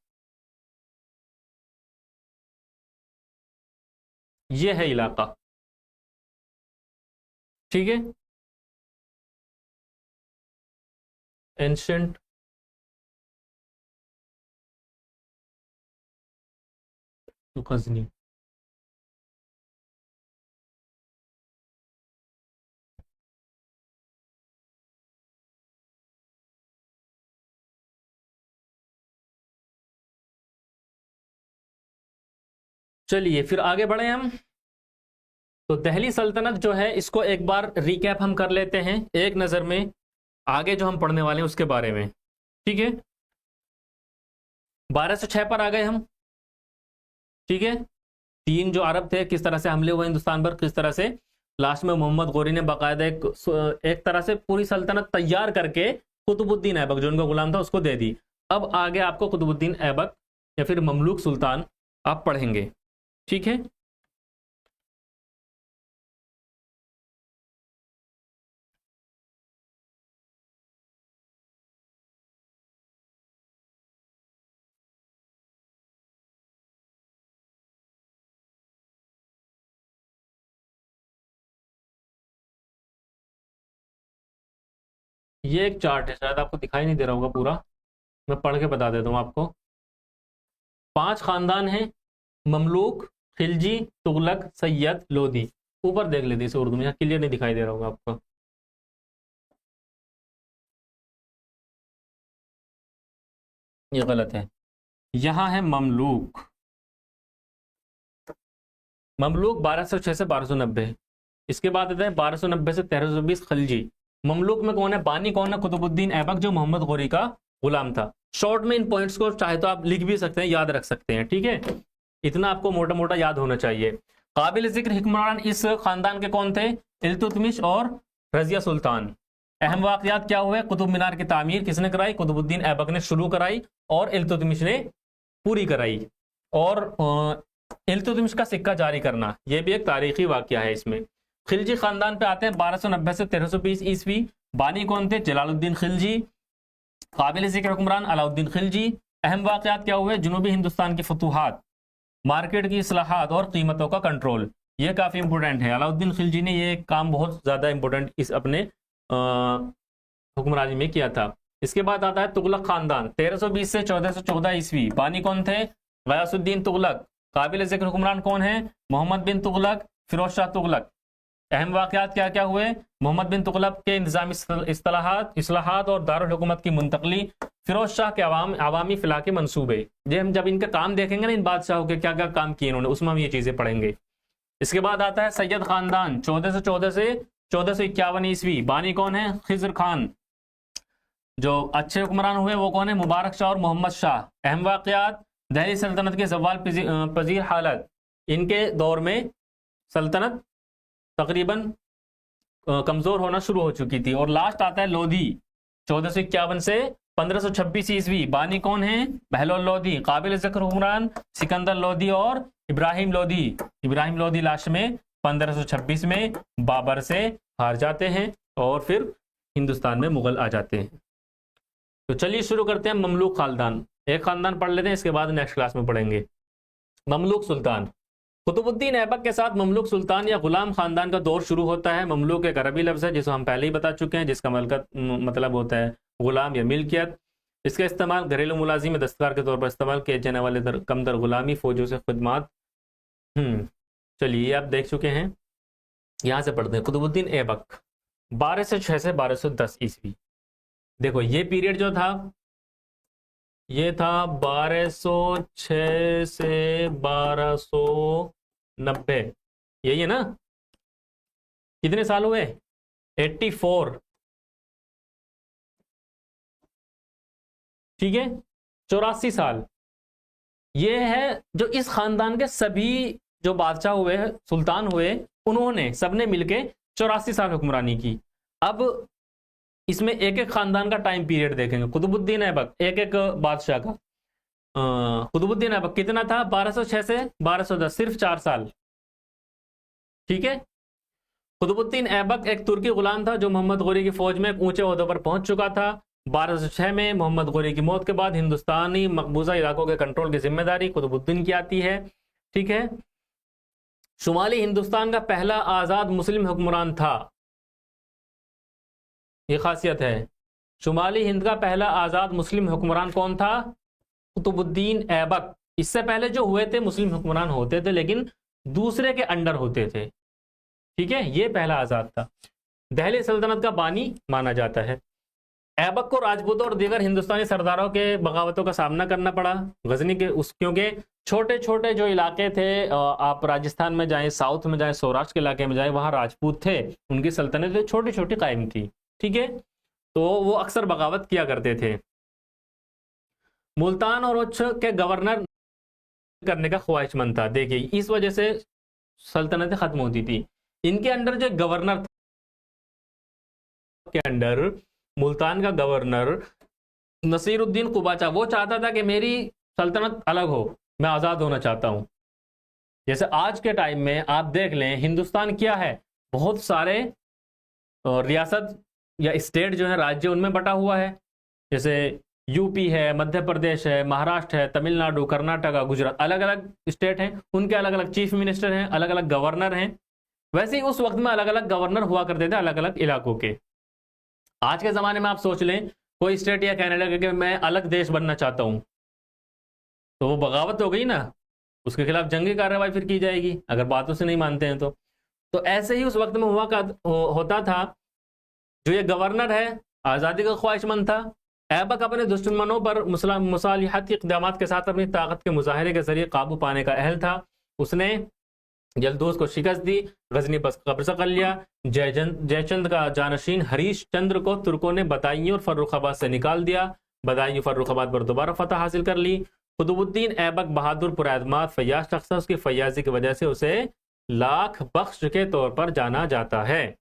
ये है इलाका। ठीक है, एंशंट गजनी। चलिए फिर आगे बढ़े हम। तो दिल्ली सल्तनत जो है, इसको एक बार रिकैप हम कर लेते हैं एक नज़र में, आगे जो हम पढ़ने वाले हैं उसके बारे में। ठीक है, 1206 पर आ गए हम। ठीक है, 3 जो अरब थे किस तरह से हमले हुए हिंदुस्तान पर, किस तरह से लास्ट में मोहम्मद गौरी ने बाकायदा एक तरह से पूरी सल्तनत तैयार करके कुतुबुद्दीन ऐबक जो उनका गुलाम था उसको दे दी। अब आगे आपको कुतुबुद्दीन ऐबक या फिर ममलूक सुल्तान आप पढ़ेंगे। ठीक है, ये एक चार्ट है, शायद आपको दिखाई नहीं दे रहा होगा पूरा, मैं पढ़ के बता देता हूँ आपको। 5 खानदान हैं, ममलूक, खिलजी, तुगलक, सैयद, लोधी। ऊपर देख लेते इसे उर्दू में, यहाँ क्लियर नहीं दिखाई दे रहा होगा आपको। ये गलत है, यहाँ है ममलूक। ममलूक 1206 से 1290। इसके बाद आते हैं 1290 से 1320 खिलजी। ममलूक में कौन है? बानी कौन है? कुतुबुद्दीन ऐबक जो मोहम्मद गौरी का गुलाम था। शॉर्ट में इन पॉइंट्स को चाहे तो आप लिख भी सकते हैं, याद रख सकते हैं। ठीक है, इतना आपको मोटा मोटा याद होना चाहिए। काबिल जिक्र हुक्मरान इस खानदान के कौन थे? इल्तुतमिश और रजिया सुल्तान। अहम वाकयात क्या हुए? कुतुब मीनार की तामीर किसने कराई? कुतुबुद्दीन ऐबक ने शुरू कराई और इल्तुतमिश ने पूरी कराई। और इल्तुतमिश का सिक्का जारी करना, यह भी एक तारीखी वाकया है इसमें। खिलजी खानदान पे आते हैं 1290 से 1320 ईस्वी। बानी कौन थे? जलालुद्दीन खिलजी। काबिल जिक्र हुक्मरान अलाउद्दीन खिलजी। अहम वाकयात क्या हुए? जुनूबी हिंदुस्तान की फतूहात, मार्केट की इस्लाहात और कीमतों का कंट्रोल, ये काफ़ी इंपॉर्टेंट है। अलाउद्दीन खिलजी ने ये काम बहुत ज़्यादा इंपॉर्टेंट इस अपने हुक्मरानी में किया था। इसके बाद आता है तुगलक खानदान 1320 से 1414 ईस्वी। बानी कौन थे? गयासुद्दीन तुगलक। काबिल जिक्र हुक्मरान कौन है? मोहम्मद बिन तुगलक, फिरोज शाह तुगलक। अहम वाक़यात क्या क्या हुए? मोहम्मद बिन तुगलक के इंतजामी इस्लाहात और दारुल हुकूमत की मुंतकली, फिरोज शाह के अवामी फिला के मंसूबे। ये हम जब इनका काम देखेंगे ना, इन बादशाहों के क्या क्या काम किए इन्होंने, उसमें हम ये चीज़ें पढ़ेंगे। इसके बाद आता है सैयद खानदान, 1414 से 1451 ईस्वी। बानी कौन है? खिजर खान। जो अच्छे हुक्मरान हुए वो कौन है? मुबारक शाह और मोहम्मद शाह। अहम वाक़यात, दिल्ली सल्तनत के जवाल पजीर हालत, इनके दौर में सल्तनत तकरीबन कमज़ोर होना शुरू हो चुकी थी। और लास्ट आता है लोधी, 1451 से 1526 ईस्वी। बानी कौन है? बहलोल लोधी। काबिल ज़िक्र हुक्मरान सिकंदर लोधी और इब्राहिम लोधी। इब्राहिम लोधी लास्ट में 1526 में बाबर से हार जाते हैं और फिर हिंदुस्तान में मुगल आ जाते हैं। तो चलिए शुरू करते हैं ममलूक खानदान। एक खानदान पढ़ लेते हैं, इसके बाद नेक्स्ट क्लास में पढ़ेंगे। ममलूक सुल्तान। कुतुबुद्दीन ऐबक के साथ ममलूक सुल्तान या गुलाम खानदान का दौर शुरू होता है। ममलूक एक अरबी लफ्ज़ है जिसे हम पहले ही बता चुके हैं, जिसका मतलब होता है गुलाम या मिल्कियत। इसका इस्तेमाल घरेलू मुलाजिम दस्तकार के तौर पर इस्तेमाल किए जाने वाले कम दर गुलामी फौजों से खिदमात। चलिए आप देख चुके हैं, यहाँ से पढ़ते हैं। कुतुबुद्दीन ऐबक 1206 से 1210 ईस्वी। देखो ये पीरियड जो था ये था 1206 से 1290, यही है ना? कितने साल हुए? 84, ठीक है, 84 साल। ये है जो इस खानदान के सभी जो बादशाह हुए, सुल्तान हुए, उन्होंने सबने मिलके 84 साल हुक्मरानी की। अब इसमें एक एक खानदान का टाइम पीरियड देखेंगे। कुतुबुद्दीन ऐबक, एक एक बादशाह का। कुतुबुद्दीन ऐबक कितना था? 1206 से 1210, सिर्फ 4 साल, ठीक है। कुतुबुद्दीन ऐबक एक तुर्की गुलाम था जो मोहम्मद गौरी की फौज में एक ऊंचे ओहदे पर पहुंच चुका था। 1206 में मोहम्मद गौरी की मौत के बाद हिंदुस्तानी मकबूजा इलाकों के कंट्रोल की जिम्मेदारी कुतुबुद्दीन की आती है, ठीक है। शुमाली हिंदुस्तान का पहला आज़ाद मुस्लिम हुक्मरान था, ये खासियत है। शुमाली हिंद का पहला आज़ाद मुस्लिम हुक्मरान कौन था? कुतुबुद्दीन ऐबक। इससे पहले जो हुए थे मुस्लिम हुक्मरान होते थे लेकिन दूसरे के अंडर होते थे, ठीक है। ये पहला आज़ाद था। दिल्ली सल्तनत का बानी माना जाता है। ऐबक को राजपूतों और दीगर हिंदुस्तानी सरदारों के बगावतों का सामना करना पड़ा गजनी के क्योंकि छोटे छोटे जो इलाके थे, आप राजस्थान में जाएं, साउथ में जाएं, सौराष्ट्र के इलाके में जाएं, वहाँ राजपूत थे, उनकी सल्तनत छोटी छोटी कायम थी, ठीक है। तो वो अक्सर बगावत किया करते थे। मुल्तान और उच्च के गवर्नर करने का ख्वाहिशमंद था। देखिए इस वजह से सल्तनतें खत्म होती थी। इनके अंडर जो गवर्नर के अंडर मुल्तान का गवर्नर नसीरुद्दीन कुबाचा, वो चाहता था कि मेरी सल्तनत अलग हो, मैं आज़ाद होना चाहता हूं। जैसे आज के टाइम में आप देख लें, हिंदुस्तान क्या है, बहुत सारे रियासत या स्टेट जो है, राज्य, उनमें बटा हुआ है। जैसे यूपी है, मध्य प्रदेश है, महाराष्ट्र है, तमिलनाडु, कर्नाटका, गुजरात, अलग अलग स्टेट हैं, उनके अलग अलग चीफ मिनिस्टर हैं, अलग अलग गवर्नर हैं। वैसे ही उस वक्त में अलग अलग गवर्नर हुआ करते थे अलग अलग इलाकों के। आज के ज़माने में आप सोच लें, कोई स्टेट या कहने लगे कि मैं अलग देश बनना चाहता हूँ, तो वो बगावत हो गई ना, उसके खिलाफ जंगी कार्रवाई फिर की जाएगी अगर बातों से नहीं मानते हैं तो ऐसे ही उस वक्त में होता था। जो ये गवर्नर है आज़ादी का ख्वाहिशमंद था। ऐबक अपने दुश्मनों पर मुसालिहती इक़दाम के साथ अपनी ताकत के मुजाहरे के जरिए काबू पाने का अहल था। उसने जलदोज को शिकस्त दी, गजनी पर कब्जा कर लिया। जयचंद का जानशीन हरीश चंद्र को तुर्कों ने बदायूं और फर्रुखाबाद से निकाल दिया। बदायूं फर्रुखाबाद पर दोबारा फतह हासिल कर ली। कुतुबुद्दीन ऐबक बहादुर, पुरएतमाद, फैयाज शख्स है। उसकी फैयाजी की वजह से उसे लाख बख्श के तौर पर जाना जाता है।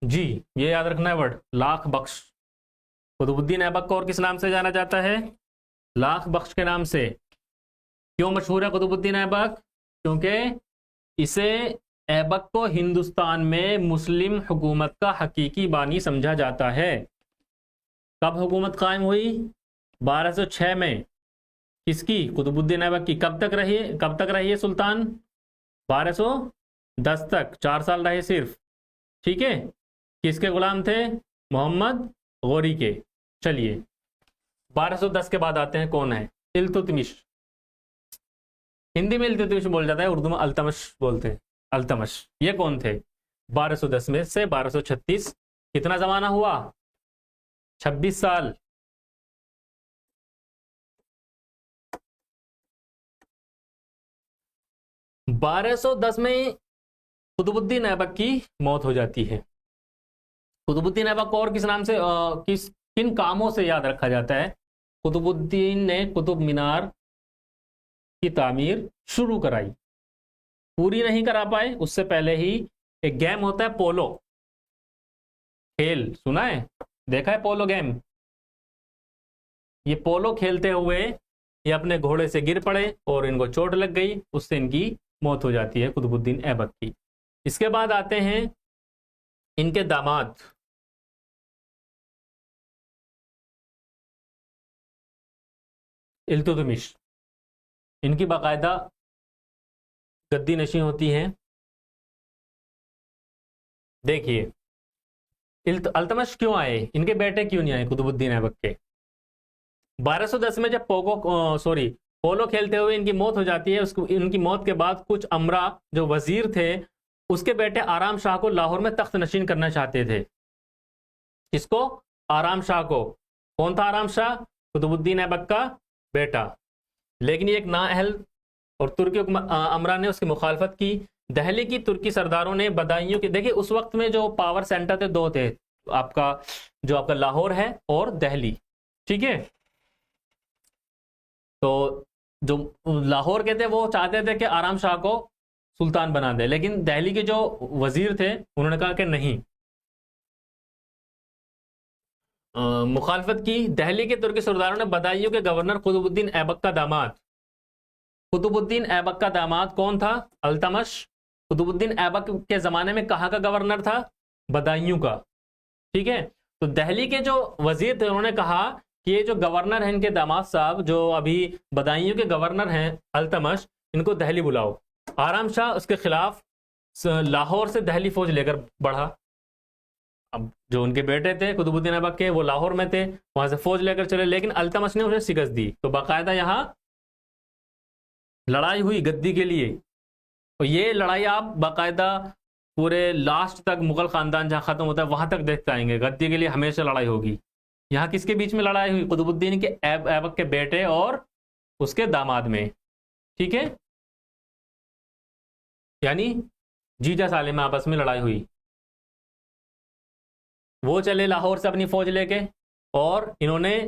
जी ये याद रखना है वर्ड, लाख बख्श। कुतुबुद्दीन ऐबक को और किस नाम से जाना जाता है? लाख बख्श के नाम से। क्यों मशहूर है कुतुबुद्दीन ऐबक? क्योंकि इसे, ऐबक को हिंदुस्तान में मुस्लिम हुकूमत का हकीकी बानी समझा जाता है। कब हुकूमत कायम हुई? 1206 में। किसकी? कुतुबुद्दीन ऐबक की। कब तक रही है सुल्तान? 1210 तक, 4 साल रहे सिर्फ, ठीक है। किसके गुलाम थे? मोहम्मद गौरी के। चलिए 1210 के बाद आते हैं, कौन है? इल्तुतमिश। हिंदी में इल्तुतमिश बोल जाता है, उर्दू में अल्तमश बोलते हैं। अल्तमश ये कौन थे? 1210 में से 1236, कितना जमाना हुआ? 26 साल। बारह सौ दस में कुतुबुद्दीन ऐबक की मौत हो जाती है। कुतुबुद्दीन ऐबक को और किस नाम से किन कामों से याद रखा जाता है? कुतुबुद्दीन ने कुतुब मीनार की तामीर शुरू कराई, पूरी नहीं करा पाए। उससे पहले ही एक गेम होता है पोलो, खेल सुना है, देखा है पोलो गेम? ये पोलो खेलते हुए ये अपने घोड़े से गिर पड़े और इनको चोट लग गई, उससे इनकी मौत हो जाती है कुतुबुद्दीन ऐबक की। इसके बाद आते हैं इनके दामाद, इल्तुतमिश। इनकी बाकायदा गद्दी नशी होती है। देखिए अल्तमश क्यों आए, इनके बेटे क्यों नहीं आए कुतुबुद्दीन ऐबक के? 1210 में जब पोलो खेलते हुए इनकी मौत हो जाती है, उसको इनकी मौत के बाद कुछ अमरा जो वजीर थे उसके बेटे आराम शाह को लाहौर में तख्त नशीन करना चाहते थे। किसको? आराम शाह को। कौन था आराम शाह? कुतुबुद्दीन ऐबक का बेटा। लेकिन एक नाअहल और तुर्की अमरा ने उसकी मुखालफत की। दहली की तुर्की सरदारों ने बदायूं की, देखिए उस वक्त में जो पावर सेंटर थे दो थे, आपका लाहौर है और दहली, ठीक है। तो जो लाहौर के थे वो चाहते थे कि आराम शाह को सुल्तान बना दे, लेकिन दहली के जो वजीर थे उन्होंने कहा कि नहीं, मुखालफत की। दहली के तुर्की सरदारों ने बदायूं के गवर्नर कुतुबुद्दीन ऐबक का दामाद, कुतुबुद्दीन ऐबक का दामाद कौन था? अल्तमश। कुतुबुद्दीन ऐबक के जमाने में कहाँ का गवर्नर था? बदायूं का, ठीक है। तो दहली के जो वजीर थे उन्होंने कहा कि ये जो गवर्नर है इनके दामाद साहब, जो अभी बदायूं के गवर्नर हैं अल्तमश, इनको दहली बुलाओ। आराम शाह उसके खिलाफ लाहौर से दहली फौज लेकर बढ़ा। अब जो उनके बेटे थे कुतुबुद्दीन ऐबक के, वो लाहौर में थे, वहां से फौज लेकर चले, लेकिन अल्तमश ने उन्हें शिकस्त दी। तो बाकायदा यहाँ लड़ाई हुई गद्दी के लिए। और ये लड़ाई आप बाकायदा पूरे लास्ट तक, मुगल खानदान जहाँ खत्म होता है वहां तक देखते आएंगे, गद्दी के लिए हमेशा लड़ाई होगी। यहाँ किसके बीच में लड़ाई हुई? कुतुबुद्दीन के ऐबक के बेटे और उसके दामाद में, ठीक है। यानी जीजा साले में आपस में लड़ाई हुई। वो चले लाहौर से अपनी फौज लेके, और इन्होंने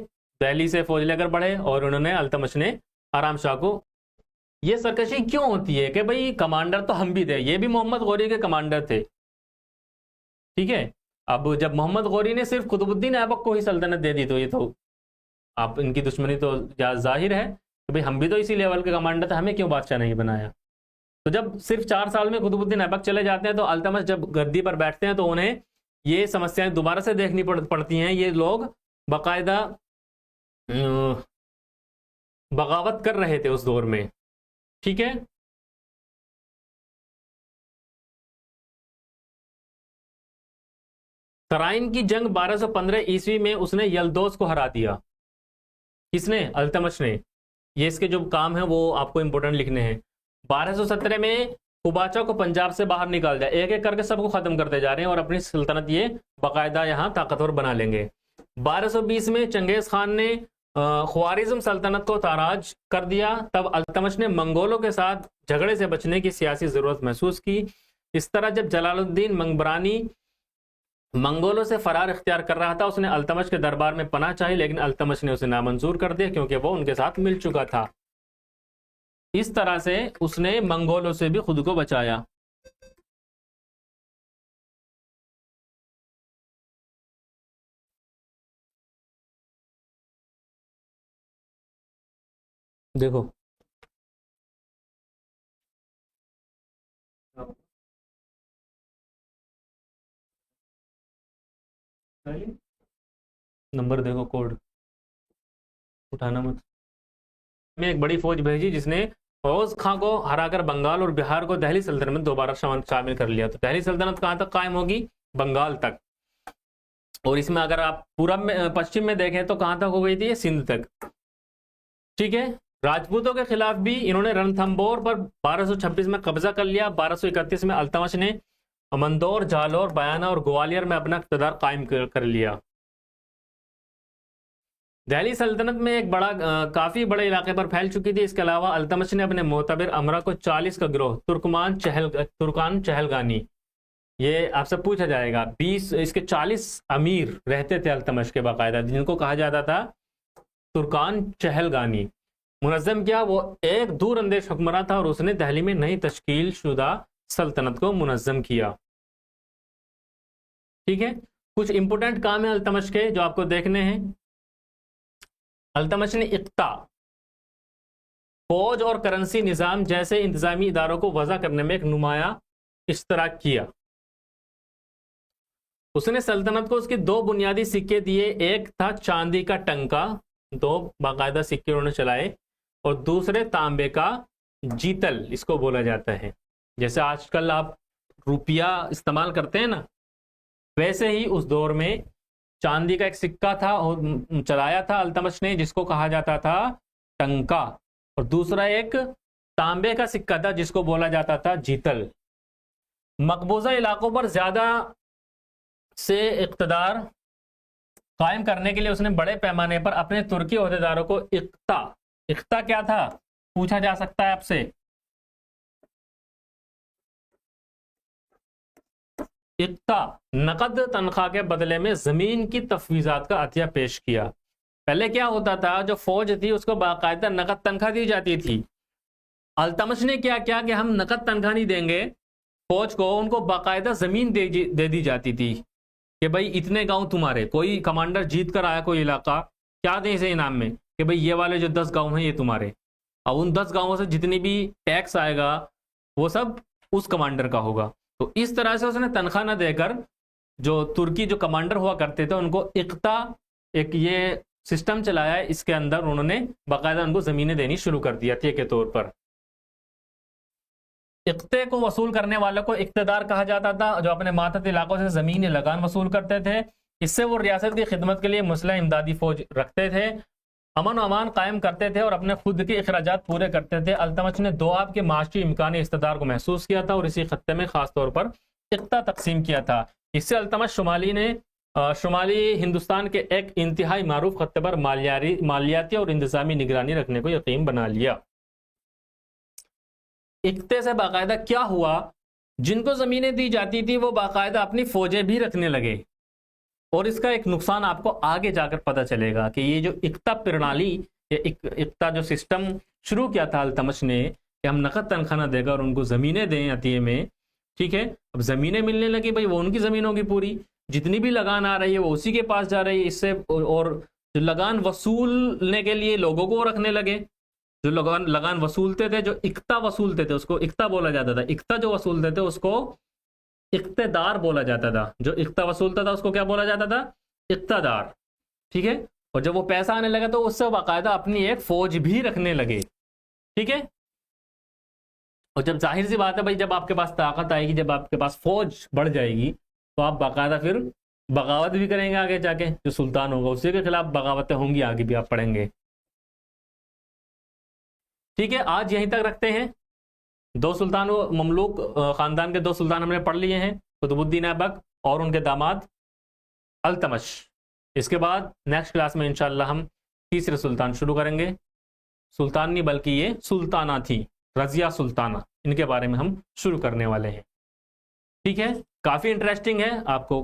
दिल्ली से फौज लेकर बढ़े, और उन्होंने अल्तमश ने आराम शाह को। ये सरकशी क्यों होती है कि भाई कमांडर तो हम भी थे, ये भी मोहम्मद गौरी के कमांडर थे, ठीक है। अब जब मोहम्मद गौरी ने सिर्फ कुतुबुद्दीन ऐबक को ही सल्तनत दे दी, तो ये तो आप इनकी दुश्मनी तो जाहिर है कि भाई हम भी तो इसी लेवल के कमांडर थे, हमें क्यों बादशाह नहीं बनाया। तो जब सिर्फ 4 साल में कुतुबुद्दीन ऐबक चले जाते हैं, तो अल्तमश जब गद्दी पर बैठते हैं तो उन्हें ये समस्याएं दोबारा से देखनी पड़ती हैं। ये लोग बाकायदा बगावत कर रहे थे उस दौर में, ठीक है। तराइन की जंग 1215 ईस्वी में उसने यल्दौस को हरा दिया। किसने? अल्तमश ने। ये इसके जो काम है वो आपको इंपोर्टेंट लिखने हैं। 1217 में कुबाचा को पंजाब से बाहर निकाल दिया। एक एक करके सबको खत्म करते जा रहे हैं और अपनी सल्तनत ये बाकायदा यहाँ ताकतवर बना लेंगे। 1220 में चंगेज खान ने ख्वारिज्म सल्तनत को ताराज कर दिया। तब अल्तमश ने मंगोलों के साथ झगड़े से बचने की सियासी जरूरत महसूस की। इस तरह जब जलालुद्दीन मंगबरानी मंगोलों से फरार इख्तियार कर रहा था, उसने अल्तमश के दरबार में पनाह चाही, लेकिन अल्तमश ने उसे नामंजूर कर दिया क्योंकि वो उनके साथ मिल चुका था। इस तरह से उसने मंगोलों से भी खुद को बचाया। देखो नंबर देखो, कोड उठाना मत। में एक बड़ी फौज भेजी जिसने फौज खां को हराकर बंगाल और बिहार को दिल्ली सल्तनत में दोबारा शामिल कर लिया। तो दिल्ली सल्तनत कहां तक कायम होगी? बंगाल तक। और इसमें अगर आप पूरब में पश्चिम में देखें तो कहां तक हो गई थी? सिंध तक, ठीक है। राजपूतों के खिलाफ भी इन्होंने रणथंबोर पर 1226 में कब्जा कर लिया। 1231 में अल्तमश ने मंदौर, जालौर, बयाना और ग्वालियर में अपना इक़्तिदार कायम कर लिया। दिल्ली सल्तनत में एक काफी बड़े इलाके पर फैल चुकी थी। इसके अलावा अल्तमश ने अपने मोतबर अमरा को 40 का गिरोह तुर्कान चहलगानी, ये आपसे पूछा जाएगा, 20 इसके 40 अमीर रहते थे अल्तमश के बाकायदा, जिनको कहा जाता था तुर्कान चहलगानी। मुनज़्ज़म किया, वो एक दूर अंदेश हुक्मरान था और उसने दिल्ली में नई तश्कील शुदा सल्तनत को मुनज़्ज़म किया। ठीक है, कुछ इंपोर्टेंट काम है अल्तमश के जो आपको देखने हैं। अल्तमश ने इक्ता, फौज और करेंसी निज़ाम जैसे इंतजामी इदारों को वज़ा करने में एक नुमाया इश्तराक किया। उसने सल्तनत को उसके 2 बुनियादी सिक्के दिए, एक था चांदी का टंका, 2 बाकायदा सिक्के उन्होंने चलाए, और दूसरे तांबे का जीतल, इसको बोला जाता है। जैसे आजकल आप रुपया इस्तेमाल करते हैं ना, वैसे ही उस दौर में चांदी का एक सिक्का था और चलाया था अल्तमश ने, जिसको कहा जाता था टंका, और दूसरा एक तांबे का सिक्का था जिसको बोला जाता था जीतल। मकबूजा इलाकों पर ज्यादा से इक़्तिदार कायम करने के लिए उसने बड़े पैमाने पर अपने तुर्की ओहदेदारों को इक्ता क्या था पूछा जा सकता है आपसे। इक्ता नकद तनख्वाह के बदले में जमीन की तफवीज़ात का अतिया पेश किया। पहले क्या होता था, जो फौज थी उसको बाकायदा नकद तनख्वाह दी जाती थी। अल्तमश ने क्या किया कि हम नकद तनख्वाह नहीं देंगे फौज को, उनको बाकायदा जमीन दे दी जाती थी कि भाई इतने गांव तुम्हारे, कोई कमांडर जीत कर आया कोई इलाका, क्या दें इसे इनाम में कि भाई ये वाले जो 10 गांव हैं ये तुम्हारे। अब उन 10 गांवों से जितनी भी टैक्स आएगा वो सब उस कमांडर का होगा। तो इस तरह से उसने तनख्वाह न देकर जो तुर्की जो कमांडर हुआ करते थे उनको इक्ता, एक ये सिस्टम चलाया है, इसके अंदर उन्होंने बाकायदा उनको जमीनें देनी शुरू कर दिया थे के तौर पर। इक्ते को वसूल करने वालों को इक्तदार कहा जाता था, जो अपने मातहत इलाकों से जमीन लगान वसूल करते थे। इससे वो रियासत की खिदमत के लिए मुस्लिम इमदादी फौज रखते थे, अमन अमान कायम करते थे और अपने खुद के अखराजात पूरे करते थे। अल्तमश ने दोआब के माशी इम्कानी इक़्तिदार को महसूस किया था और इसी खत्ते में खास तौर पर इक्ता तकसीम किया था। इससे अल्तमश शुमाली हिंदुस्तान के एक इंतहाई मारूफ खत्ते पर मालियाती और इंतजामी निगरानी रखने को यकीन बना लिया। इक्ते से बाकायदा क्या हुआ, जिनको जमीनें दी जाती थी वो बाकायदा अपनी फौजें भी रखने लगे, और इसका एक नुकसान आपको आगे जाकर पता चलेगा कि ये जो इक्ता प्रणाली, ये इक्ता जो सिस्टम शुरू किया था अल्तमश ने कि हम नकद तनख्वाह ना देकर उनको जमीनें दें अतिये में, ठीक है। अब जमीनें मिलने लगी, भाई वो उनकी जमीन होगी पूरी, जितनी भी लगान आ रही है वो उसी के पास जा रही है। इससे और जो लगान वसूलने के लिए लोगों को रखने लगे, जो लगान वसूलते थे, जो इक्ता वसूलते थे उसको इक्ता बोला जाता था। इक्ता जो वसूलते थे उसको इक्तेदार बोला जाता था, जो इक्ता वसूलता था उसको क्या बोला जाता था, इक्तादार, ठीक है। और जब वो पैसा आने लगा तो उससे बाकायदा अपनी एक फौज भी रखने लगे, ठीक है। और जब जाहिर सी बात है भाई, जब आपके पास ताकत आएगी, जब आपके पास फौज बढ़ जाएगी तो आप बाकायदा फिर बगावत भी करेंगे आगे जाके, जो सुल्तान होगा उसी के खिलाफ बगावतें होंगी, आगे भी आप पढ़ेंगे, ठीक है। आज यहीं तक रखते हैं। 2 सुल्तान ममलूक खानदान के 2 सुल्तान हमने पढ़ लिए हैं, कुतुबुद्दीन ऐबक और उनके दामाद अल्तमश। इसके बाद नेक्स्ट क्लास में इंशाअल्लाह हम तीसरे सुल्तान शुरू करेंगे। सुल्तान नहीं बल्कि ये सुल्ताना थी, रजिया सुल्ताना, इनके बारे में हम शुरू करने वाले हैं, ठीक है। काफ़ी इंटरेस्टिंग है, आपको